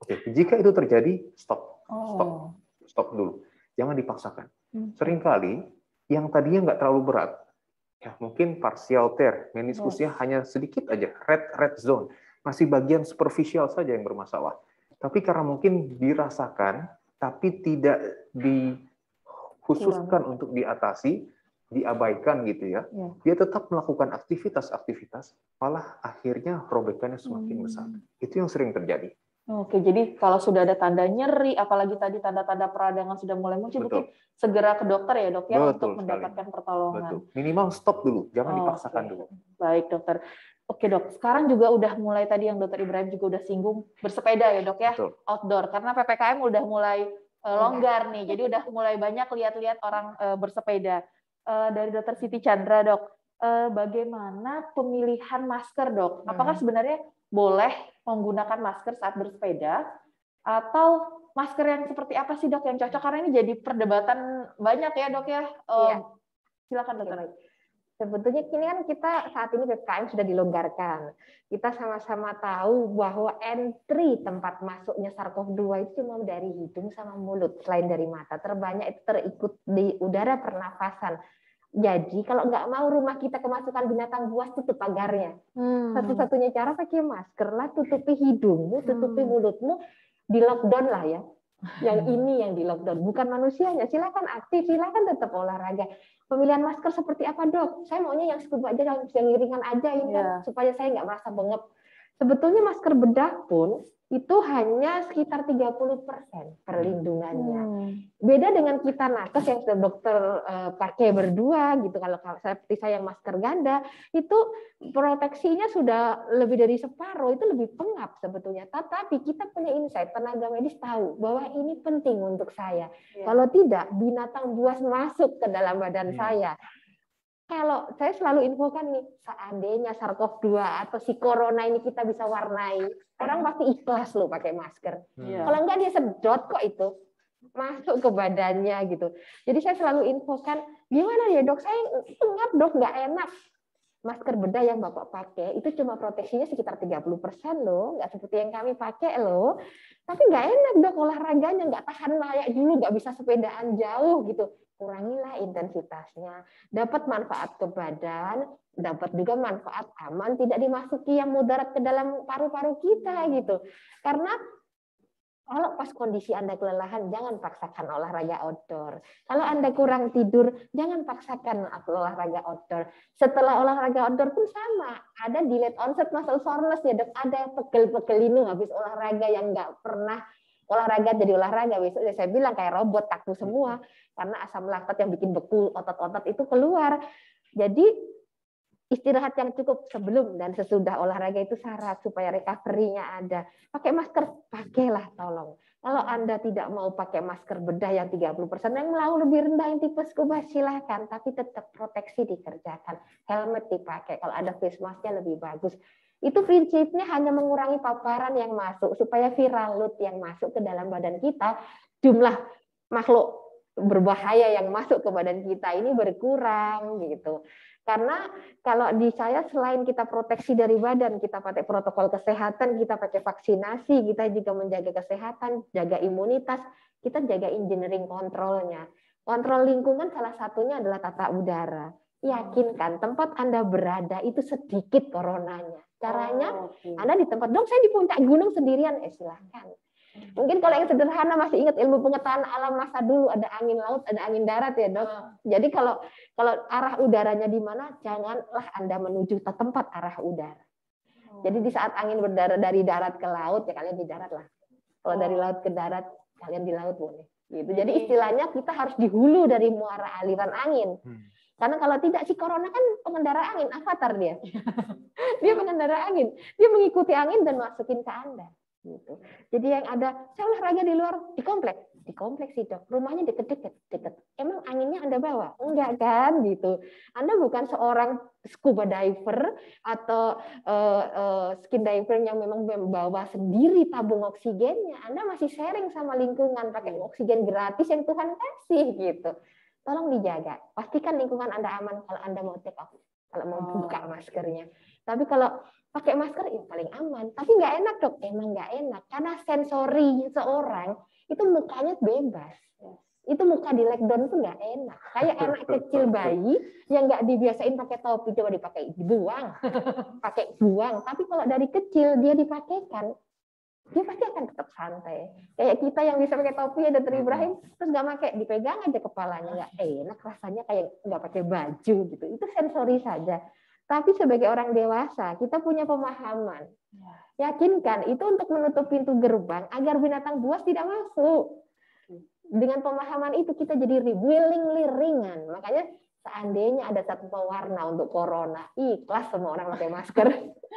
Oke, jika itu terjadi, stop dulu. Jangan dipaksakan. Seringkali yang tadinya nggak terlalu berat, ya mungkin partial tear, meniskusnya hanya sedikit aja, red zone, masih bagian superficial saja yang bermasalah. Tapi karena mungkin dirasakan, tapi tidak dikhususkan untuk diatasi, diabaikan gitu ya, dia tetap melakukan aktivitas, malah akhirnya robekannya semakin besar. Itu yang sering terjadi. Oke, jadi kalau sudah ada tanda nyeri, apalagi tadi tanda-tanda peradangan sudah mulai muncul, mungkin segera ke dokter ya dok ya untuk mendapatkan pertolongan. Minimal stop dulu, jangan dipaksakan dulu. Baik dokter. Oke dok, sekarang juga udah mulai tadi yang dokter Ibrahim juga udah singgung bersepeda ya dok ya, outdoor karena PPKM udah mulai longgar nih, jadi udah mulai banyak lihat-lihat orang bersepeda. Dari Dokter Siti Chandra dok, bagaimana pemilihan masker, Dok? Apakah sebenarnya boleh menggunakan masker saat bersepeda atau masker yang seperti apa sih, Dok, yang cocok? Karena ini jadi perdebatan banyak ya, Dok ya. Silakan, Dokter. Sebetulnya kini kan kita saat ini PPKM sudah dilonggarkan. Kita sama-sama tahu bahwa entry tempat masuknya SARS-CoV-2 itu cuma dari hidung sama mulut, selain dari mata. Terbanyak itu terikut di udara pernafasan. Jadi kalau nggak mau rumah kita kemasukan binatang buas, tutup pagarnya. Satu-satunya cara pakai masker lah, tutupi hidungmu, tutupi mulutmu, di lockdown lah ya. Yang ini yang di lockdown, bukan manusianya. Silakan aktif, silakan tetap olahraga. Pemilihan masker seperti apa, Dok? Saya maunya yang scuba aja, yang ringan aja ini kan, supaya saya nggak merasa bengep. Sebetulnya masker bedah pun itu hanya sekitar 30% perlindungannya. Beda dengan kita nakes yang sudah dokter pakai berdua gitu. Kalau seperti saya yang masker ganda, itu proteksinya sudah lebih dari separuh, itu lebih pengap sebetulnya. Tetapi kita punya insight, tenaga medis tahu bahwa ini penting untuk saya. Kalau tidak, binatang buas masuk ke dalam badan saya. Kalau saya selalu infokan nih, seandainya SARS-CoV-2 atau si corona ini kita bisa warnai, orang pasti ikhlas loh pakai masker. Kalau enggak dia sedot kok itu, masuk ke badannya gitu. Jadi saya selalu infokan, gimana ya, Dok, saya pengap, Dok, nggak enak. Masker bedah yang Bapak pakai itu cuma proteksinya sekitar 30% loh, nggak seperti yang kami pakai loh. Tapi nggak enak, Dok, olahraganya nggak tahan layak dulu, nggak bisa sepedaan jauh gitu. Kurangilah intensitasnya, dapat manfaat ke badan, dapat juga manfaat aman, tidak dimasuki yang mudarat ke dalam paru-paru kita gitu. Karena kalau pas kondisi Anda kelelahan, jangan paksakan olahraga outdoor. Kalau Anda kurang tidur, jangan paksakan olahraga outdoor. Setelah olahraga outdoor pun sama, ada delayed onset muscle soreness ya, Dok. Ada pegel-pegel ini habis olahraga yang nggak pernah olahraga jadi olahraga, besok saya bilang kayak robot kaku semua karena asam laktat yang bikin beku otot-otot itu keluar. Jadi istirahat yang cukup sebelum dan sesudah olahraga itu syarat supaya recovery-nya ada. Pakai masker, pakailah tolong. Kalau Anda tidak mau pakai masker bedah yang 30%, yang mau lebih rendah yang tipe scuba silahkan, tapi tetap proteksi dikerjakan. Helmet dipakai, kalau ada face mask-nya lebih bagus. Itu prinsipnya hanya mengurangi paparan yang masuk supaya viral load yang masuk ke dalam badan kita, jumlah makhluk berbahaya yang masuk ke badan kita ini berkurang gitu. Karena kalau di saya selain kita proteksi dari badan, kita pakai protokol kesehatan, kita pakai vaksinasi, kita juga menjaga kesehatan, jaga imunitas, kita jaga engineering kontrolnya. Kontrol lingkungan salah satunya adalah tata udara. Yakinkan tempat Anda berada itu sedikit coronanya. Caranya, Anda di tempat, Dok, saya di puncak gunung sendirian, silahkan. Mungkin kalau yang sederhana masih ingat ilmu pengetahuan alam masa dulu, ada angin laut, ada angin darat ya, Dok. Jadi kalau arah udaranya di mana, janganlah Anda menuju ke tempat arah udara. Jadi di saat angin berdarat dari darat ke laut, ya kalian di darat lah. Kalau dari laut ke darat, kalian di laut boleh. Gitu. Jadi istilahnya kita harus di hulu dari muara aliran angin. Karena kalau tidak, si corona kan pengendara angin, avatar dia. Dia pengendara angin. Dia mengikuti angin dan masukin ke Anda. Gitu. Jadi yang ada, saya olahraga di luar, di kompleks sih, Dok. Rumahnya deket. Emang anginnya Anda bawa? Enggak kan, gitu. Anda bukan seorang scuba diver atau skin diver yang memang membawa sendiri tabung oksigennya. Anda masih sharing sama lingkungan, pakai oksigen gratis yang Tuhan kasih, gitu. Tolong dijaga. Pastikan lingkungan Anda aman kalau Anda mau take off, kalau mau buka maskernya. Tapi kalau pakai masker itu paling aman. Tapi nggak enak, Dok. Emang nggak enak. Karena sensori seorang itu mukanya bebas. Itu muka di lockdown tuh nggak enak. Kayak anak kecil bayi yang nggak dibiasain pakai topi, coba dipakai, dibuang. Pakai buang. Tapi kalau dari kecil dia dipakaikan, dia pasti akan tetap santai. Kayak kita yang bisa pakai topi ya, Dr. Ibrahim, terus nggak pakai, dipegang aja kepalanya, nggak enak rasanya, kayak nggak pakai baju gitu. Itu sensori saja. Tapi sebagai orang dewasa, kita punya pemahaman. Yakinkan itu untuk menutup pintu gerbang agar binatang buas tidak masuk. Dengan pemahaman itu kita jadi willingly ringan. Makanya seandainya ada satu pewarna untuk corona, ikhlas semua orang pakai masker.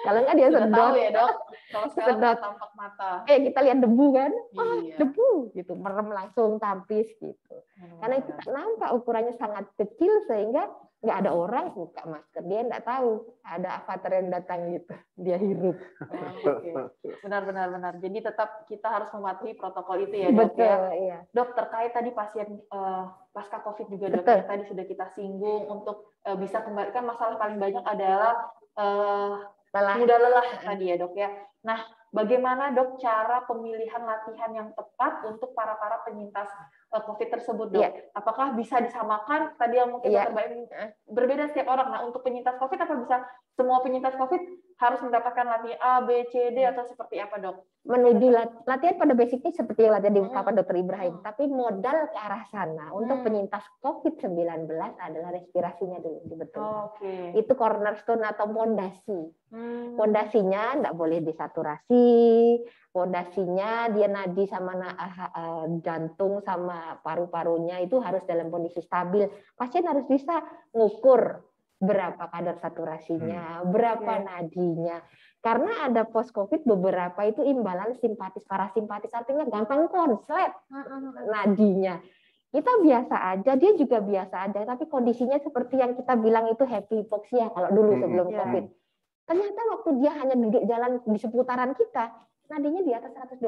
Kalau nggak dia sedot. Tahu ya, Dok. Kalau sedot tampak mata. Kita lihat debu kan, debu gitu, merem langsung tampis gitu. Karena itu tak nampak, ukurannya sangat kecil sehingga nggak ada orang buka masker, dia nggak tahu ada avatar yang datang gitu, dia hirup. Oke. Benar. Jadi tetap kita harus mematuhi protokol itu ya, Dok. Betul, Ya. iya. Dok, terkait tadi pasien pasca COVID juga, Dok, Betul. ya, tadi sudah kita singgung untuk bisa kembalikan masalah paling banyak adalah mudah lelah tadi ya, Dok ya. Nah, bagaimana, Dok, cara pemilihan latihan yang tepat untuk para penyintas COVID tersebut, Dok? Iya. Apakah bisa disamakan tadi yang mungkin Iya. Dokter Baim berbeda setiap orang? Nah, untuk penyintas COVID apa bisa semua penyintas COVID harus mendapatkan latihan A, B, C, D atau seperti apa, Dok? Menuju latihan pada basicnya seperti yang latihan diungkapkan Dokter Ibrahim, tapi modal ke arah sana untuk penyintas COVID-19 adalah respirasinya dulu dibetulkan. Itu cornerstone atau fondasi. Fondasinya enggak boleh desaturasi, fondasinya dia nadi sama jantung sama paru-parunya itu harus dalam kondisi stabil. Pasien harus bisa ngukur berapa kadar saturasinya, berapa nadinya. Karena ada post COVID beberapa itu imbalan simpatis parasimpatis, artinya gampang konslet nadinya. Kita biasa aja, dia juga biasa aja, tapi kondisinya seperti yang kita bilang itu happy hypoxia kalau dulu sebelum COVID. Ternyata waktu dia hanya duduk jalan di seputaran kita, nadinya di atas 120.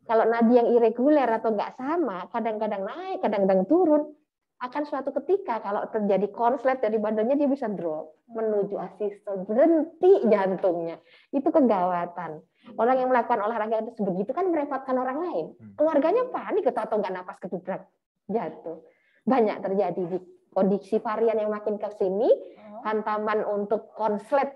Kalau nadi yang irreguler atau nggak sama, kadang-kadang naik, kadang-kadang turun, akan suatu ketika kalau terjadi konslet dari badannya dia bisa drop menuju asisten, berhenti jantungnya. Itu kegawatan. Orang yang melakukan olahraga itu begitu kan merepotkan orang lain. Keluarganya panik atau nggak napas kedubrak, jatuh. Banyak terjadi di kondisi varian yang makin ke sini, hantaman untuk konslet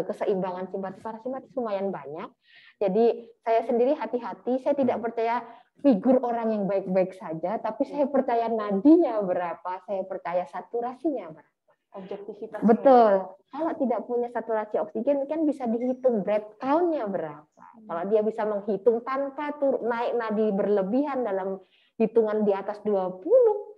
keseimbangan simpatis parasimpatis lumayan banyak. Jadi saya sendiri hati-hati, saya tidak percaya figur orang yang baik-baik saja, tapi saya percaya nadinya berapa, saya percaya saturasinya berapa. Objektivitasnya. Betul. Kalau tidak punya saturasi oksigen kan bisa dihitung breath count-nya berapa. Kalau dia bisa menghitung tanpa naik nadi berlebihan dalam hitungan di atas 20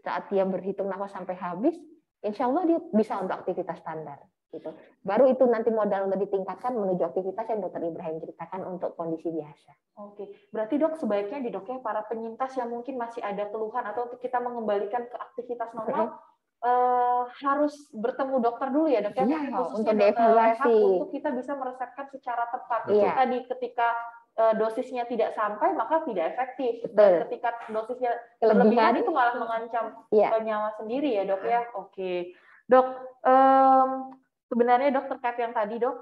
saat dia berhitung nafas sampai habis, insya Allah dia bisa untuk aktivitas standar. Gitu. Baru itu nanti modal untuk ditingkatkan menuju aktivitas yang Dokter Ibrahim ceritakan untuk kondisi biasa. Oke, berarti Dok sebaiknya di Dok ya para penyintas yang mungkin masih ada keluhan atau untuk kita mengembalikan ke aktivitas normal harus bertemu dokter dulu ya, Dok ya, untuk dievaluasi untuk kita bisa meresepkan secara tepat. Itu tadi ketika dosisnya tidak sampai maka tidak efektif. Dan ketika dosisnya berlebihan itu malah mengancam nyawa sendiri ya, Dok ya. Oke. Dok, sebenarnya Dok terkait yang tadi, Dok,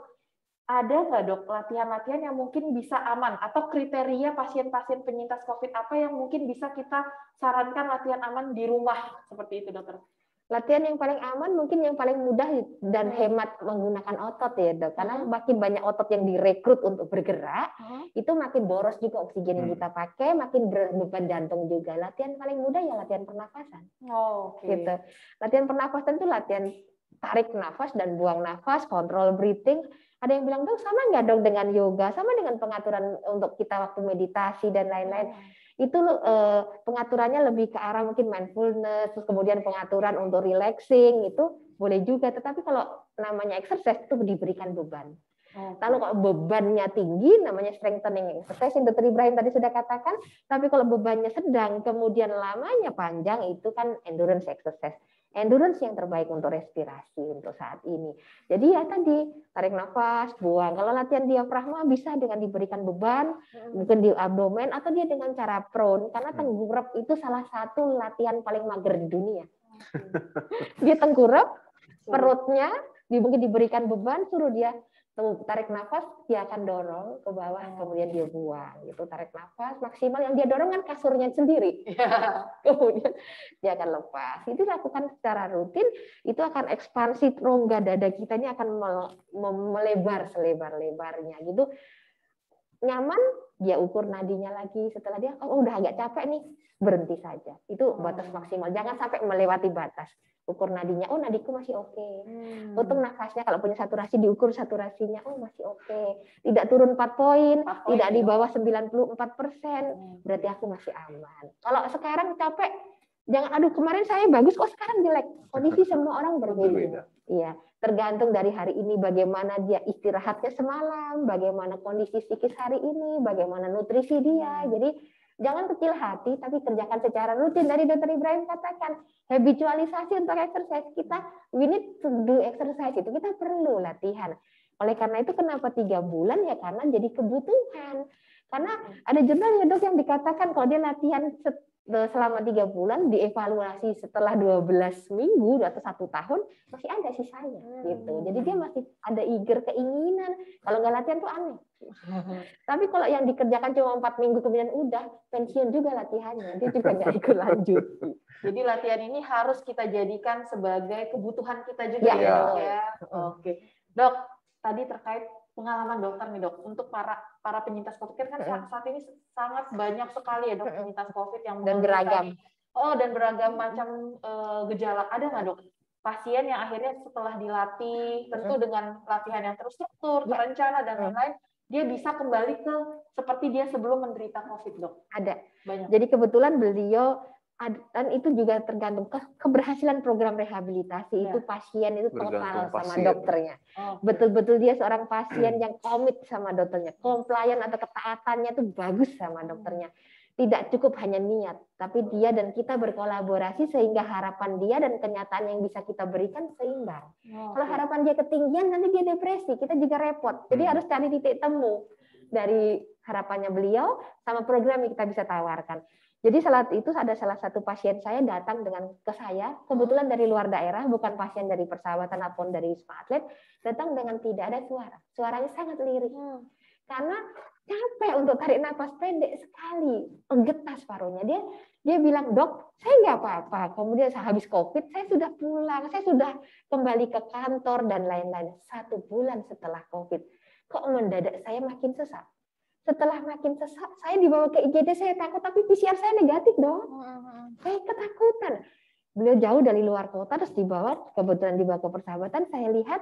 ada nggak, Dok, latihan-latihan yang mungkin bisa aman atau kriteria pasien-pasien penyintas COVID apa yang mungkin bisa kita sarankan latihan aman di rumah seperti itu, Dokter? Latihan yang paling aman mungkin yang paling mudah dan hemat menggunakan otot ya, Dok. Karena makin banyak otot yang direkrut untuk bergerak, itu makin boros juga oksigen yang kita pakai, makin beban jantung juga. Latihan paling mudah ya latihan pernafasan. Gitu. Latihan pernafasan itu latihan tarik nafas dan buang nafas, kontrol breathing. Ada yang bilang, Dok, sama nggak dong dengan yoga, sama dengan pengaturan untuk kita waktu meditasi dan lain-lain. Itu pengaturannya lebih ke arah mungkin mindfulness, terus kemudian pengaturan untuk relaxing, itu boleh juga. Tetapi kalau namanya exercise itu diberikan beban. Kalau bebannya tinggi, namanya strengthening exercise yang Dr. Ibrahim tadi sudah katakan. Tapi kalau bebannya sedang, kemudian lamanya panjang, itu kan endurance exercise. Endurance yang terbaik untuk respirasi untuk saat ini. Jadi ya tadi, tarik nafas, buang. Kalau latihan diafragma bisa dengan diberikan beban, mungkin di abdomen, atau dia dengan cara prone. Karena tengkurap itu salah satu latihan paling mager di dunia. Dia tengkurap, perutnya mungkin diberikan beban, suruh dia tarik nafas, dia akan dorong ke bawah, kemudian dia buang. Gitu, tarik nafas maksimal, yang dia dorong kan kasurnya sendiri. Kemudian dia akan lepas. Itu lakukan secara rutin, itu akan ekspansi rongga dada kita ini akan melebar selebar-lebarnya. Gitu. Nyaman, dia ukur nadinya lagi. Setelah dia, udah agak capek nih, berhenti saja. Itu batas maksimal. Jangan sampai melewati batas. Ukur nadinya, nadiku masih oke. Hitung nafasnya, kalau punya saturasi diukur saturasinya, masih oke. Tidak turun 4 poin, tidak di bawah 94%, berarti aku masih aman. Kalau sekarang capek, jangan aduh kemarin saya bagus kok sekarang jelek. Kondisi semua orang berbeda. Iya, tergantung dari hari ini bagaimana dia istirahatnya semalam, bagaimana kondisi psikis hari ini, bagaimana nutrisi dia. Jadi Jangan kecil hati, tapi kerjakan secara rutin. Dari Dr. Ibrahim katakan, habitualisasi untuk exercise kita, we need to do exercise itu, kita perlu latihan. Oleh karena itu kenapa 3 bulan ya karena jadi kebutuhan. Karena ada jurnal ya dok yang dikatakan kalau dia latihan selama 3 bulan dievaluasi setelah 12 minggu atau 1 tahun masih ada sisanya gitu. Jadi dia masih ada eager keinginan. Kalau nggak latihan tuh aneh. Tapi kalau yang dikerjakan cuma 4 minggu kemudian udah pensiun juga latihannya, dia juga nggak ikut lanjut. Jadi latihan ini harus kita jadikan sebagai kebutuhan kita juga ya dok ya. Oke, dok. Tadi terkait pengalaman dokter nih dok, untuk para penyintas COVID kan saat ini sangat banyak sekali ya dok penyintas COVID yang dan beragam. Dan beragam macam gejala. Ada nggak dok pasien yang akhirnya setelah dilatih, tentu dengan latihan yang terstruktur, terencana dan lain-lain, dia bisa kembali ke seperti dia sebelum menderita COVID dok? Ada. Banyak. Jadi kebetulan beliau dan itu juga tergantung keberhasilan program rehabilitasi itu pasien itu total sama dokternya. Betul-betul dia seorang pasien yang komit sama dokternya, compliant atau ketaatannya itu bagus sama dokternya. Tidak cukup hanya niat, tapi dia dan kita berkolaborasi sehingga harapan dia dan kenyataan yang bisa kita berikan seimbang. Kalau harapan dia ketinggian nanti dia depresi, kita juga repot. Jadi harus cari titik temu dari harapannya beliau sama program yang kita bisa tawarkan. Jadi ada salah satu pasien saya datang ke saya, kebetulan dari luar daerah, bukan pasien dari Persahabatan ataupun dari Wisma Atlet, datang dengan tidak ada suara. Suaranya sangat lirik. Karena capek untuk tarik nafas pendek sekali, getas parunya. Dia bilang, dok, saya nggak apa-apa. Kemudian habis COVID, saya sudah pulang, saya sudah kembali ke kantor dan lain-lain. 1 bulan setelah COVID, kok mendadak saya makin sesak. Setelah makin sesak, saya dibawa ke IGD, saya takut, tapi PCR saya negatif dong. Saya ketakutan. Beliau jauh dari luar kota, terus kebetulan dibawa ke Persahabatan, saya lihat,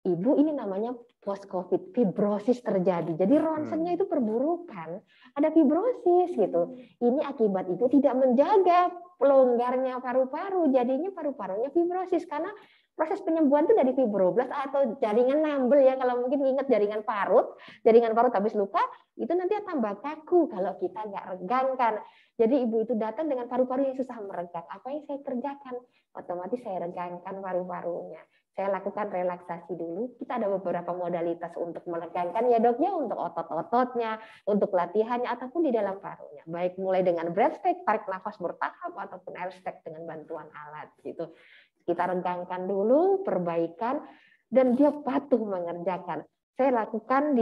ibu ini namanya post-COVID, fibrosis terjadi. Jadi ronsennya itu perburukan, ada fibrosis gitu. Ini akibat ibu tidak menjaga pelonggarnya paru-paru, jadinya paru-parunya fibrosis, karena proses penyembuhan itu dari fibroblast atau jaringan nambel ya, kalau mungkin ingat jaringan parut habis luka itu nanti tambah kaku kalau kita nggak regangkan. Jadi ibu itu datang dengan paru-paru yang susah meregang. Apa yang saya kerjakan? Otomatis saya regangkan paru-parunya. Saya lakukan relaksasi dulu. Kita ada beberapa modalitas untuk meregangkan ya doknya, untuk otot-ototnya, untuk latihannya ataupun di dalam parunya. Baik mulai dengan breathwork, tarik nafas bertahap ataupun airstep dengan bantuan alat gitu. Kita regangkan dulu, perbaikan, dan dia patuh mengerjakan. Saya lakukan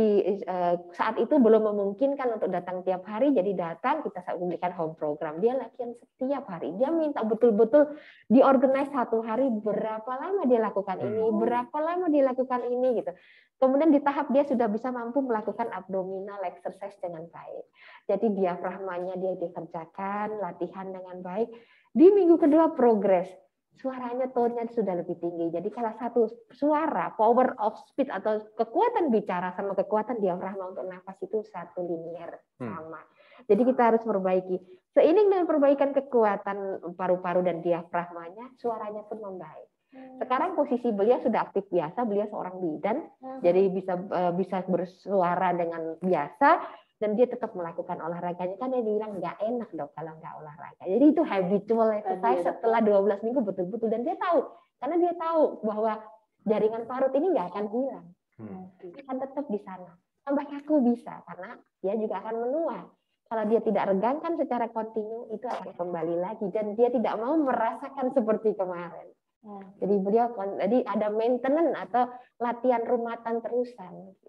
saat itu belum memungkinkan untuk datang tiap hari, jadi datang kita berikan home program. Dia latihan setiap hari. Dia minta betul-betul diorganize 1 hari berapa lama dia lakukan ini, berapa lama dia lakukan ini gitu. Kemudian di tahap dia sudah bisa mampu melakukan abdominal exercise dengan baik. Jadi diafragmanya dia dikerjakan, latihan dengan baik. Di minggu kedua progres. Suaranya tone-nya sudah lebih tinggi. Jadi salah satu suara, power of speech atau kekuatan bicara sama kekuatan diafragma untuk nafas itu satu linear sama. Jadi kita harus perbaiki. Seiring dengan perbaikan kekuatan paru-paru dan diafragmanya, suaranya pun membaik. Sekarang posisi beliau sudah aktif biasa, beliau seorang bidan, jadi bisa bersuara dengan biasa. Dan dia tetap melakukan olahraganya, kan dia bilang nggak enak dok kalau nggak olahraga. Jadi itu habitual exercise setelah 12 minggu betul-betul, dan dia tahu, karena dia tahu bahwa jaringan parut ini nggak akan hilang, akan tetap di sana. Tambah kaku bisa, karena dia juga akan menua. Kalau dia tidak regangkan secara kontinu, itu akan kembali lagi, dan dia tidak mau merasakan seperti kemarin. Jadi beliau ada maintenance atau latihan rumatan terusan.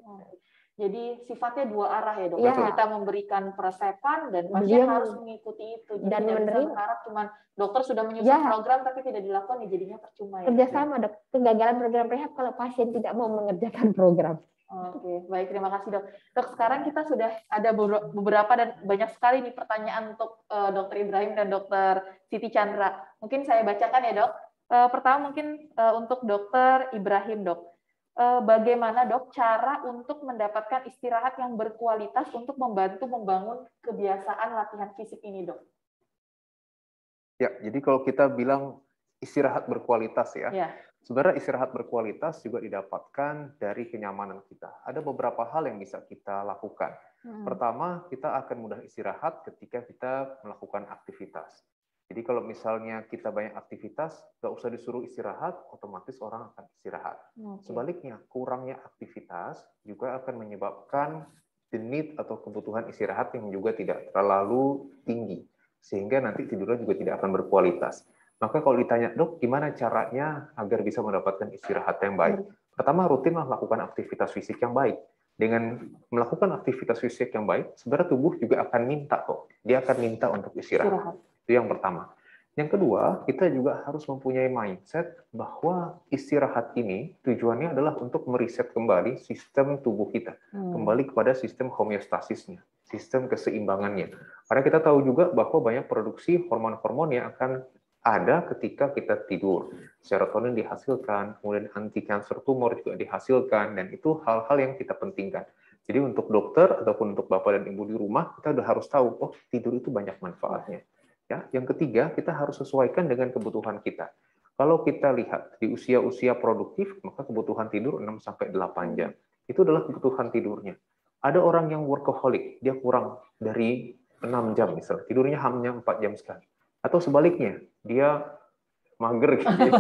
Jadi sifatnya 2 arah ya dok. Ya. Kita memberikan peresepan dan pasien harus mengikuti itu. Jadi dan menerima. Berharap cuman dokter sudah menyusun program tapi tidak dilakukan, ya jadinya percuma ya. Kerjasama dok. Kegagalan program rehab kalau pasien tidak mau mengerjakan program. Oke, baik, terima kasih dok. Dok, sekarang kita sudah ada beberapa dan banyak sekali nih pertanyaan untuk Dr. Ibrahim dan Dr. Siti Chandra. Mungkin saya bacakan ya dok. Pertama mungkin untuk Dr. Ibrahim dok. Bagaimana dok cara untuk mendapatkan istirahat yang berkualitas untuk membantu membangun kebiasaan latihan fisik ini dok? Ya, jadi kalau kita bilang istirahat berkualitas ya, Sebenarnya istirahat berkualitas juga didapatkan dari kenyamanan kita. Ada beberapa hal yang bisa kita lakukan. Pertama, kita akan mudah istirahat ketika kita melakukan aktivitas. Jadi kalau misalnya kita banyak aktivitas, nggak usah disuruh istirahat, otomatis orang akan istirahat. Sebaliknya, kurangnya aktivitas juga akan menyebabkan the need atau kebutuhan istirahat yang juga tidak terlalu tinggi. Sehingga nanti tidurnya juga tidak akan berkualitas. Maka kalau ditanya, dok, gimana caranya agar bisa mendapatkan istirahat yang baik? Pertama, rutinlah melakukan aktivitas fisik yang baik. Dengan melakukan aktivitas fisik yang baik, sebenarnya tubuh juga akan minta kok. Dia akan minta untuk istirahat. Itu yang pertama. Yang kedua, kita juga harus mempunyai mindset bahwa istirahat ini tujuannya adalah untuk meriset kembali sistem tubuh kita. Kembali kepada sistem homeostasisnya, sistem keseimbangannya. Karena kita tahu juga bahwa banyak produksi hormon-hormon yang akan ada ketika kita tidur. Serotonin dihasilkan, kemudian anti-kanker tumor juga dihasilkan, dan itu hal-hal yang kita pentingkan. Jadi untuk dokter ataupun untuk bapak dan ibu di rumah, kita udah harus tahu, oh tidur itu banyak manfaatnya. Ya, yang ketiga, kita harus sesuaikan dengan kebutuhan kita. Kalau kita lihat di usia-usia produktif, maka kebutuhan tidur 6-8 jam. Itu adalah kebutuhan tidurnya. Ada orang yang workaholic, dia kurang dari 6 jam misalnya, tidurnya hanya 4 jam sekali. Atau sebaliknya, dia mager gitu ya.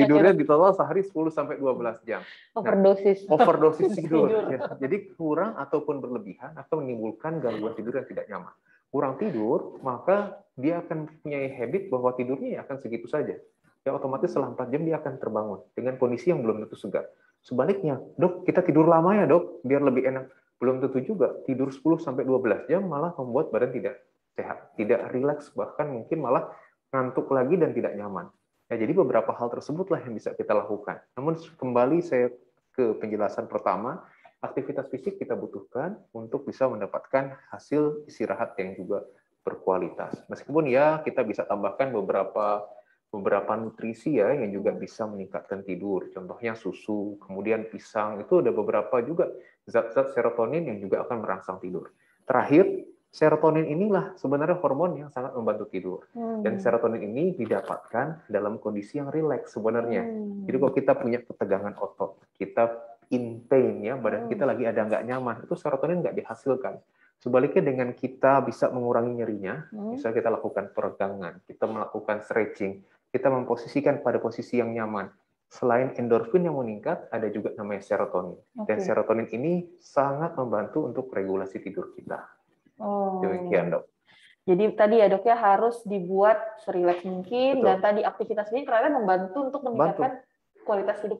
Tidurnya di total sehari 10-12 jam. Overdosis. Overdosis tidur. Ya. Jadi kurang ataupun berlebihan akan menimbulkan gangguan tidur yang tidak nyaman. Kurang tidur, maka dia akan punya habit bahwa tidurnya akan segitu saja. Ya otomatis setelah 4 jam dia akan terbangun dengan kondisi yang belum tentu segar. Sebaliknya, dok, kita tidur lama ya dok, biar lebih enak. Belum tentu juga. Tidur 10-12 jam malah membuat badan tidak sehat, tidak rileks, bahkan mungkin malah ngantuk lagi dan tidak nyaman. Ya, jadi beberapa hal tersebutlah yang bisa kita lakukan. Namun kembali saya ke penjelasan pertama, aktivitas fisik kita butuhkan untuk bisa mendapatkan hasil istirahat yang juga berkualitas. Meskipun ya kita bisa tambahkan beberapa nutrisi ya yang juga bisa meningkatkan tidur. Contohnya susu, kemudian pisang, itu ada beberapa juga zat-zat serotonin yang juga akan merangsang tidur. Terakhir, serotonin inilah sebenarnya hormon yang sangat membantu tidur. Dan serotonin ini didapatkan dalam kondisi yang rileks sebenarnya. Jadi kalau kita punya ketegangan otot, kita in pain ya, badan kita lagi ada nggak nyaman, itu serotonin nggak dihasilkan. Sebaliknya dengan kita bisa mengurangi nyerinya, misalnya kita lakukan peregangan, kita melakukan stretching, kita memposisikan pada posisi yang nyaman. Selain endorfin yang meningkat, ada juga namanya serotonin. Dan serotonin ini sangat membantu untuk regulasi tidur kita. Demikian dok. Jadi tadi ya dok ya harus dibuat serileks mungkin. Betul. Dan tadi aktivitas ini ternyata membantu untuk meningkatkan kualitas hidup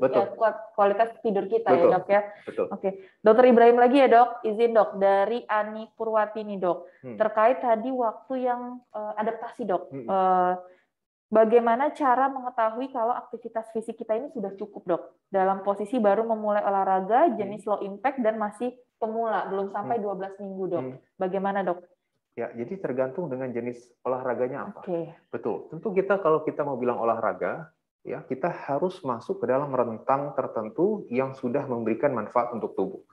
kualitas tidur kita. Betul. Ya dok ya. Betul. Oke, Dokter Ibrahim lagi ya dok, izin dok dari Ani Purwatini dok terkait tadi waktu yang adaptasi dok. Bagaimana cara mengetahui kalau aktivitas fisik kita ini sudah cukup dok dalam posisi baru memulai olahraga jenis low impact dan masih pemula belum sampai 12 minggu dok. Bagaimana dok? Ya, jadi tergantung dengan jenis olahraganya apa. Betul. Tentu kita kalau kita mau bilang olahraga, ya kita harus masuk ke dalam rentang tertentu yang sudah memberikan manfaat untuk tubuh.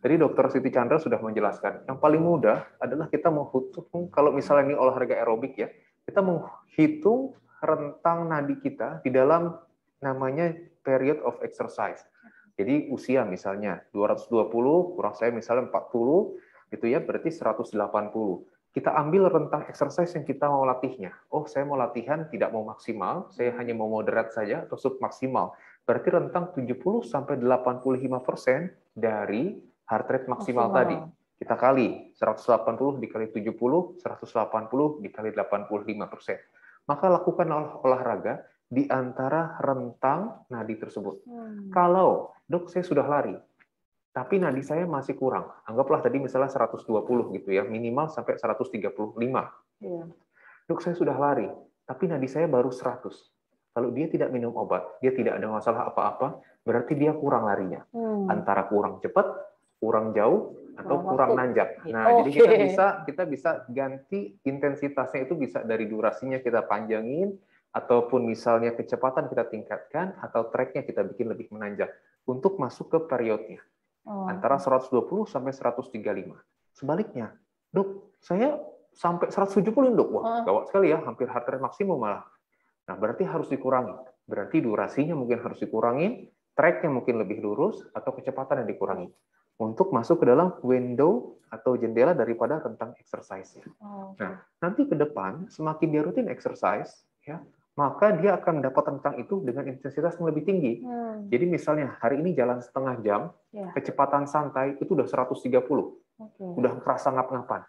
Tadi Dr. Siti Chandra sudah menjelaskan. Yang paling mudah adalah kita menghitung kalau misalnya ini olahraga aerobik ya, kita menghitung rentang nadi kita di dalam namanya period of exercise. Jadi usia misalnya 220 kurang saya misalnya 40 gitu ya, berarti 180. Kita ambil rentang exercise yang kita mau latihnya. Oh, saya mau latihan tidak mau maksimal, saya hanya mau moderat saja atau submaksimal. Berarti rentang 70-85% dari heart rate maksimal tadi. Kita kali 180 dikali 70, 180 dikali 85%. Maka lakukan olahraga di antara rentang nadi tersebut. Kalau, dok saya sudah lari, tapi nadi saya masih kurang. Anggaplah tadi misalnya 120 gitu ya, minimal sampai 135. Dok saya sudah lari, tapi nadi saya baru 100. Kalau dia tidak minum obat, dia tidak ada masalah apa-apa, berarti dia kurang larinya. Antara kurang cepat, kurang jauh, atau kurang nanjak. Nah, jadi kita bisa ganti intensitasnya, itu bisa dari durasinya kita panjangin, ataupun misalnya kecepatan kita tingkatkan, atau tracknya kita bikin lebih menanjak untuk masuk ke periodnya. Antara 120 sampai 135. Sebaliknya, dok, saya sampai 170 dok. Wah, gawat sekali ya, hampir heart rate maksimum malah. Nah, berarti harus dikurangi. Berarti durasinya mungkin harus dikurangi, track-nya mungkin lebih lurus, atau kecepatan yang dikurangi. Untuk masuk ke dalam window atau jendela daripada rentang exercise-nya. Nah, nanti ke depan, semakin dia rutin exercise, ya, maka dia akan mendapat rentang itu dengan intensitas yang lebih tinggi. Jadi misalnya hari ini jalan setengah jam, kecepatan santai itu udah 130, udah kerasa ngap-ngapan.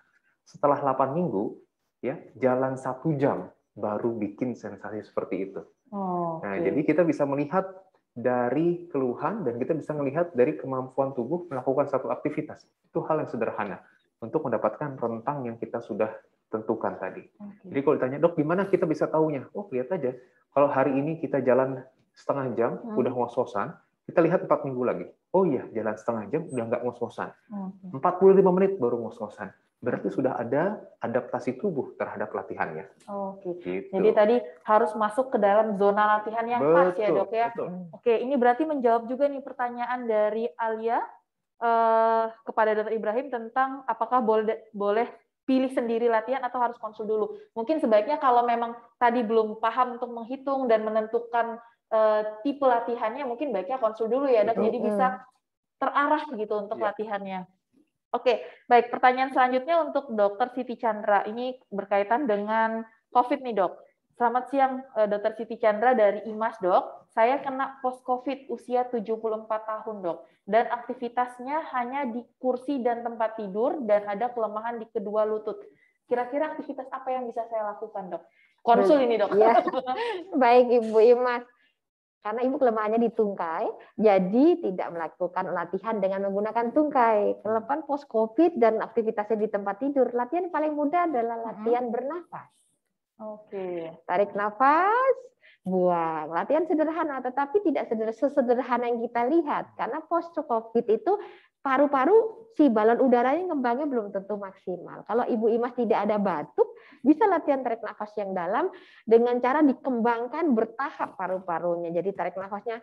Setelah 8 minggu, ya jalan 1 jam baru bikin sensasi seperti itu. Nah, jadi kita bisa melihat dari keluhan dan kita bisa melihat dari kemampuan tubuh melakukan satu aktivitas. Itu hal yang sederhana untuk mendapatkan rentang yang kita sudah tentukan tadi. Jadi kalau ditanya, dok, gimana kita bisa tahunya? Oh, lihat aja. Kalau hari ini kita jalan setengah jam, udah ngos-ngosan, kita lihat 4 minggu lagi. Oh iya, jalan setengah jam udah nggak ngos-ngosan. 45 menit baru ngos-ngosan. Berarti sudah ada adaptasi tubuh terhadap latihannya. Gitu. Jadi tadi harus masuk ke dalam zona latihan yang pas ya, dok ya. Oke, ini berarti menjawab juga nih pertanyaan dari Alia kepada Dr. Ibrahim tentang apakah boleh pilih sendiri latihan atau harus konsul dulu. Mungkin sebaiknya kalau memang tadi belum paham untuk menghitung dan menentukan tipe latihannya, mungkin baiknya konsul dulu ya, dok. Jadi bisa terarah gitu untuk latihannya. Oke, baik. Pertanyaan selanjutnya untuk Dr. Siti Chandra. Ini berkaitan dengan COVID nih, dok. Selamat siang, Dr. Siti Chandra dari IMAS, dok. Saya kena post-COVID usia 74 tahun, dok. Dan aktivitasnya hanya di kursi dan tempat tidur, dan ada kelemahan di kedua lutut. Kira-kira aktivitas apa yang bisa saya lakukan, dok? Konsul ini, dok. Ya. Baik, Ibu Imas. Karena ibu kelemahannya di tungkai, jadi tidak melakukan latihan dengan menggunakan tungkai. Kelemahan post COVID dan aktivitasnya di tempat tidur, latihan paling mudah adalah latihan bernafas. Tarik nafas, buang. Latihan sederhana, tetapi tidak sesederhana yang kita lihat. Karena post COVID itu paru-paru si balon udaranya ngembangnya belum tentu maksimal. Kalau Ibu Imas tidak ada batuk, bisa latihan tarik nafas yang dalam dengan cara dikembangkan bertahap paru-parunya. Jadi tarik nafasnya,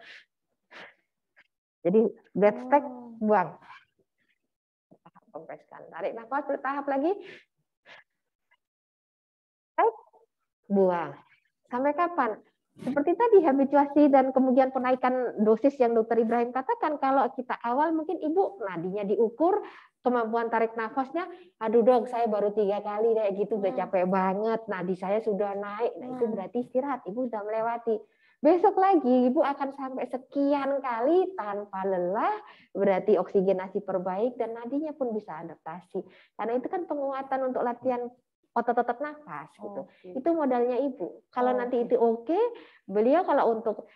jadi breath take, buang. Kompreskan. Tarik nafas bertahap lagi, buang. Sampai kapan? Seperti tadi habituasi dan kemudian penaikan dosis yang Dr. Ibrahim katakan, kalau kita awal mungkin ibu nadinya diukur, kemampuan tarik nafasnya, aduh dok saya baru 3 kali kayak gitu udah capek banget, nadi saya sudah naik, nah itu berarti istirahat, ibu udah melewati. Besok lagi ibu akan sampai sekian kali tanpa lelah, berarti oksigenasi perbaik dan nadinya pun bisa adaptasi. Karena itu kan penguatan untuk latihan otot-otot nafas gitu. Itu modalnya ibu. Kalau nanti itu oke, beliau kalau untuk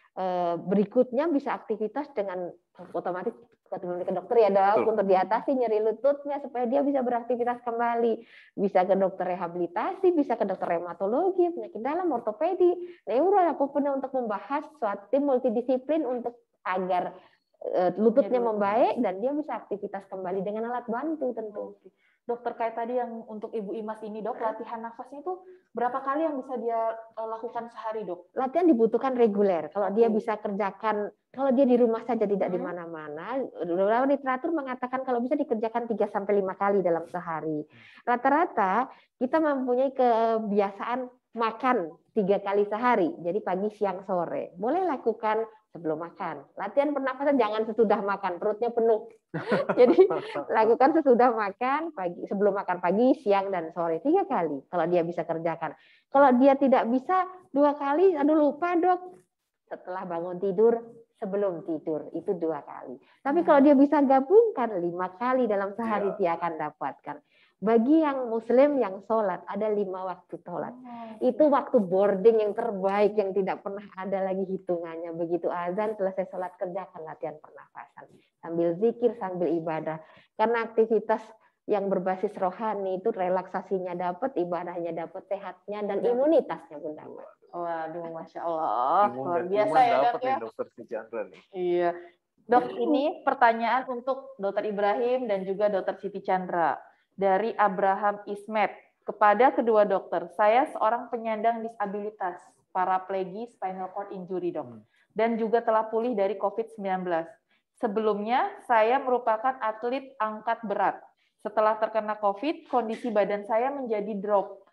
berikutnya bisa aktivitas dengan otomatis ke dokter ya dok, untuk diatasi nyeri lututnya supaya dia bisa beraktivitas kembali. Bisa ke dokter rehabilitasi, bisa ke dokter reumatologi, penyakit dalam, ortopedi, neuro, apapun untuk membahas suatu tim multidisiplin untuk agar lututnya membaik dan dia bisa aktivitas kembali dengan alat bantu tentu. Dok, terkait tadi yang untuk Ibu Imas ini, dok, latihan nafasnya itu berapa kali yang bisa dia lakukan sehari, dok? Latihan dibutuhkan reguler. Kalau dia bisa kerjakan, kalau dia di rumah saja tidak di mana-mana, literatur mengatakan kalau bisa dikerjakan 3-5 kali dalam sehari. Rata-rata kita mempunyai kebiasaan makan 3 kali sehari, jadi pagi, siang, sore. Boleh lakukan sebelum makan. Latihan pernafasan jangan sesudah makan, perutnya penuh. Jadi lakukan sesudah makan, pagi, sebelum makan pagi, siang, dan sore 3 kali. Kalau dia bisa kerjakan. Kalau dia tidak bisa 2 kali, aduh lupa dok. Setelah bangun tidur, sebelum tidur, itu 2 kali. Tapi kalau dia bisa gabungkan 5 kali dalam sehari, dia akan dapatkan. Bagi yang muslim yang sholat, ada 5 waktu sholat. Itu waktu boarding yang terbaik, yang tidak pernah ada lagi hitungannya. Begitu azan, selesai sholat, kerjakan latihan pernafasan. Sambil zikir, sambil ibadah. Karena aktivitas yang berbasis rohani itu relaksasinya dapat, ibadahnya dapat, sehatnya, dan imunitasnya pun dapat. Waduh, Masya Allah. Luar biasa ya dok ya. Dokter Siti Chandra nih. Iya. Dok, ini pertanyaan untuk Dr. Ibrahim dan juga Dr. Siti Chandra. Dari Abraham Ismet. Kepada kedua dokter, saya seorang penyandang disabilitas, paraplegi spinal cord injury, dok. Dan juga telah pulih dari COVID-19. Sebelumnya, saya merupakan atlet angkat berat. Setelah terkena COVID, kondisi badan saya menjadi drop.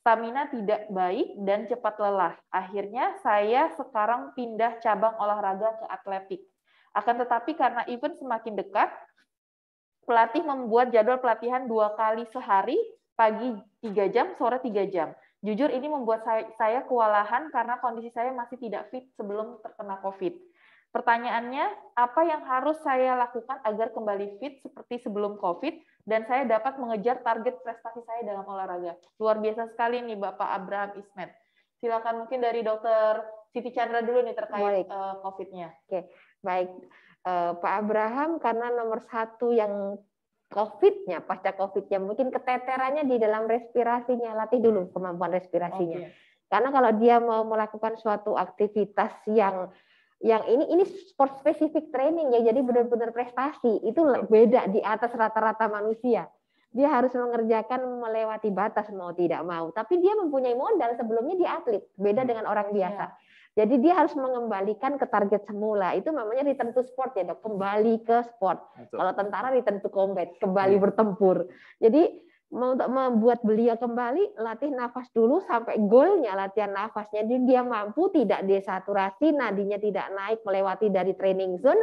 stamina tidak baik dan cepat lelah. Akhirnya saya sekarang pindah cabang olahraga ke atletik. Akan tetapi karena event semakin dekat, pelatih membuat jadwal pelatihan 2 kali sehari, pagi 3 jam, sore 3 jam. Jujur ini membuat saya kewalahan karena kondisi saya masih tidak fit sebelum terkena COVID. Pertanyaannya, apa yang harus saya lakukan agar kembali fit seperti sebelum COVID dan saya dapat mengejar target prestasi saya dalam olahraga? Luar biasa sekali nih Bapak Abraham Ismet. Silakan mungkin dari Dr. Siti Chandra dulu nih terkait COVID-nya. Oke, baik. Pak Abraham, karena nomor 1 yang COVID-nya, pasca COVID-nya, mungkin keteterannya di dalam respirasinya, latih dulu kemampuan respirasinya. Karena kalau dia mau melakukan suatu aktivitas yang ini sport specific training ya, jadi benar-benar prestasi, itu beda di atas rata-rata manusia. Dia harus mengerjakan melewati batas mau tidak mau, tapi dia mempunyai modal sebelumnya dia atlet, beda dengan orang biasa. Jadi dia harus mengembalikan ke target semula, itu namanya return to sport ya Dok, kembali ke sport. Kalau tentara return to combat, kembali bertempur. Jadi untuk membuat beliau kembali, latih nafas dulu sampai goalnya latihan nafasnya. Jadi dia mampu tidak desaturasi, nadinya tidak naik melewati dari training zone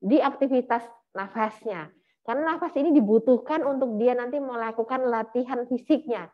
di aktivitas nafasnya. Karena nafas ini dibutuhkan untuk dia nanti melakukan latihan fisiknya.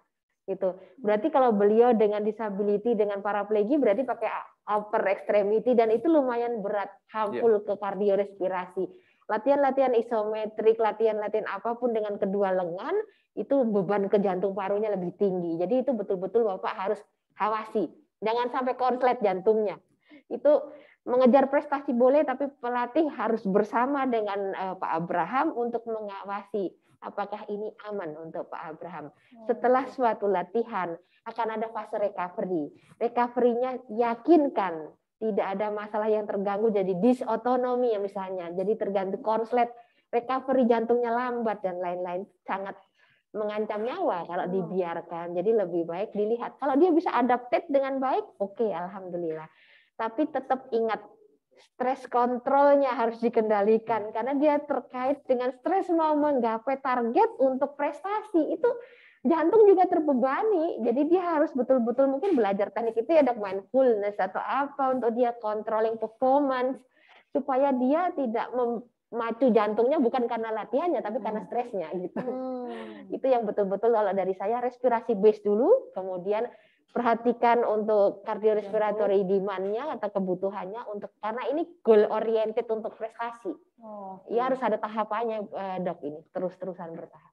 Gitu. Berarti kalau beliau dengan disability, dengan paraplegi, berarti pakai upper extremity dan itu lumayan berat, harmful ke kardiorespirasi. Latihan-latihan isometrik, latihan-latihan apapun dengan kedua lengan, itu beban ke jantung parunya lebih tinggi. Jadi itu betul-betul Bapak harus awasi. Jangan sampai konslet jantungnya. Itu mengejar prestasi boleh, tapi pelatih harus bersama dengan Pak Abraham untuk mengawasi apakah ini aman untuk Pak Abraham. Setelah suatu latihan akan ada fase recovery. Recovery-nya yakinkan tidak ada masalah yang terganggu, jadi disotonomi ya misalnya, jadi tergantung konslet, recovery jantungnya lambat dan lain-lain, sangat mengancam nyawa kalau dibiarkan. Jadi lebih baik dilihat. Kalau dia bisa adapted dengan baik, oke, alhamdulillah. Tapi tetap ingat, stres kontrolnya harus dikendalikan karena dia terkait dengan stres mau menggapai target untuk prestasi itu jantung juga terbebani. Jadi dia harus betul-betul mungkin belajar teknik itu ya Dok, mindfulness atau apa untuk dia controlling performance supaya dia tidak memacu jantungnya bukan karena latihannya tapi karena stresnya gitu. Itu yang betul-betul kalau dari saya respirasi base dulu, kemudian perhatikan untuk kardiorespiratory demand-nya atau kebutuhannya untuk karena ini goal oriented untuk prestasi. Ya harus ada tahapannya Dok, ini terus-terusan bertahap.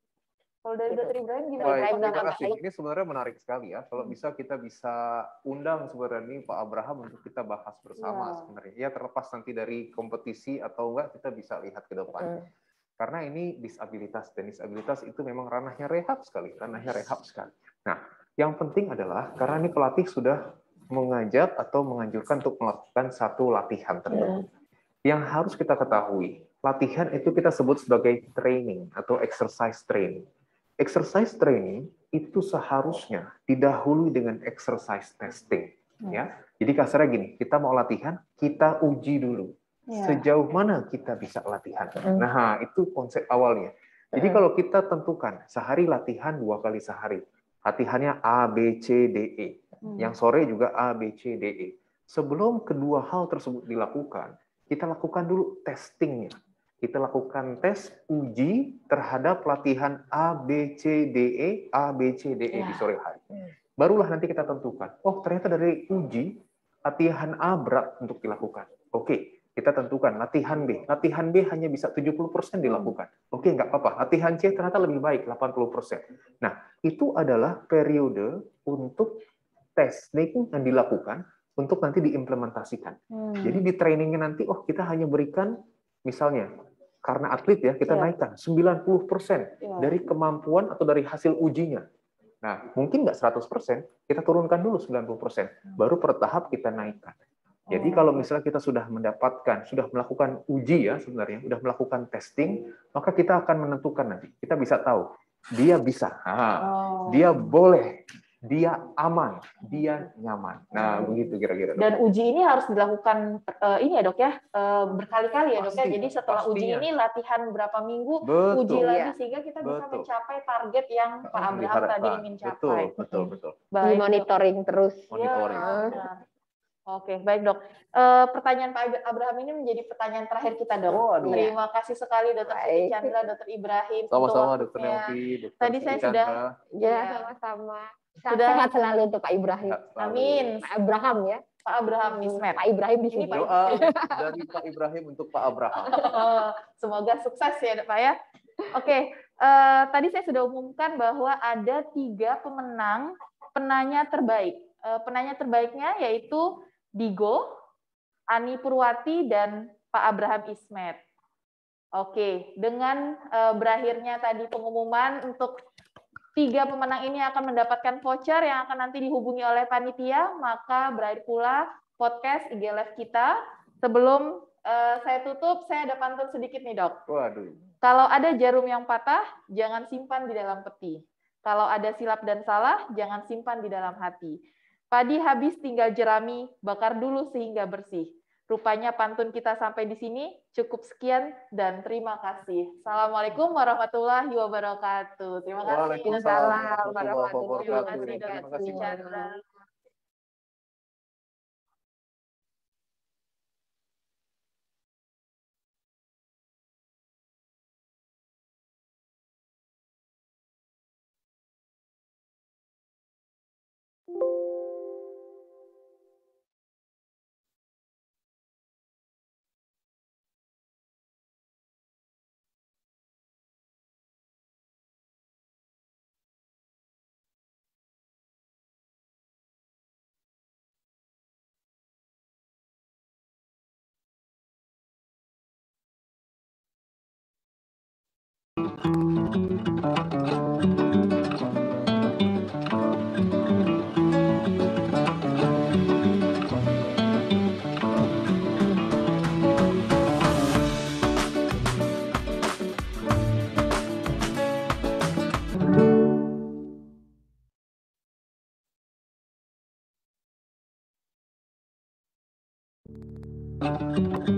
Kalau dari Dr. Ibrahim gimana? Baik, terima kasih. Ini sebenarnya menarik sekali ya. Kalau bisa kita bisa undang sebenarnya Pak Abraham untuk kita bahas bersama sebenarnya. Ya terlepas nanti dari kompetisi atau enggak kita bisa lihat ke depan. Karena ini disabilitas dan disabilitas itu memang ranahnya rehab sekali, Nah, yang penting adalah karena ini pelatih sudah mengajak atau menganjurkan untuk melakukan satu latihan tertentu. Yang harus kita ketahui, latihan itu kita sebut sebagai training atau exercise training. Exercise training itu seharusnya didahului dengan exercise testing. Ya, jadi kasarnya gini, kita mau latihan, kita uji dulu. Sejauh mana kita bisa latihan. Nah, itu konsep awalnya. Jadi kalau kita tentukan sehari latihan 2 kali sehari, latihannya A, B, C, D, E. Yang sore juga A, B, C, D, E. Sebelum kedua hal tersebut dilakukan, kita lakukan dulu testingnya. Kita lakukan tes uji terhadap latihan A, B, C, D, E, A, B, C, D, E di sore hari. Barulah nanti kita tentukan, oh ternyata dari uji, latihan A berat untuk dilakukan. Oke, kita tentukan latihan B. Latihan B hanya bisa 70% dilakukan. Oke, nggak apa-apa. Latihan C ternyata lebih baik, 80%. Nah, itu adalah periode untuk testing yang dilakukan untuk nanti diimplementasikan. Jadi di trainingnya nanti, oh kita hanya berikan, misalnya, karena atlet ya, kita naikkan 90% dari kemampuan atau dari hasil ujinya. Nah, mungkin nggak 100%, kita turunkan dulu 90%. Baru per tahap kita naikkan. Jadi kalau misalnya kita sudah melakukan uji ya sebenarnya, sudah melakukan testing, maka kita akan menentukan nanti. Kita bisa tahu, dia bisa, dia boleh, dia aman, dia nyaman. Nah, begitu kira-kira. Dok. Dan uji ini harus dilakukan ini ya dok ya, berkali-kali ya dok ya. Jadi setelah uji ini latihan berapa minggu, uji lagi sehingga kita bisa mencapai target yang Pak Abraham tadi ingin capai. Betul. Di monitoring terus. Monitoring. Ya, oke, baik dok. Pertanyaan Pak Abraham ini menjadi pertanyaan terakhir kita dok. Terima kasih sekali Dr. Siti Chandra, Dr. Ibrahim. Sama-sama Dr. Nelvi, Dr. Tadi saya sudah. Ya, sama-sama. Sehat selalu untuk Pak Ibrahim. Amin. Pak Abraham ya. Pak Abraham Ismet. Pak Ibrahim di sini. Doa dari Pak Ibrahim untuk Pak Abraham. Semoga sukses ya Pak ya. Oke, tadi saya sudah umumkan bahwa ada 3 penanya terbaik. Penanya terbaiknya yaitu Digo, Ani Purwati, dan Pak Abraham Ismet. Oke, dengan berakhirnya tadi pengumuman untuk 3 pemenang ini akan mendapatkan voucher yang akan nanti dihubungi oleh panitia, maka berakhir pula podcast IG Live kita. Sebelum saya tutup, saya ada pantun sedikit nih dok. Waduh. Kalau ada jarum yang patah, jangan simpan di dalam peti. Kalau ada silap dan salah, jangan simpan di dalam hati. Padi habis tinggal jerami, bakar dulu sehingga bersih. Rupanya pantun kita sampai di sini. Cukup sekian dan terima kasih. Assalamualaikum warahmatullahi wabarakatuh. Terima kasih. Waalaikumsalam warahmatullahi wabarakatuh. Terima kasih Dr. Chandra. Thank you.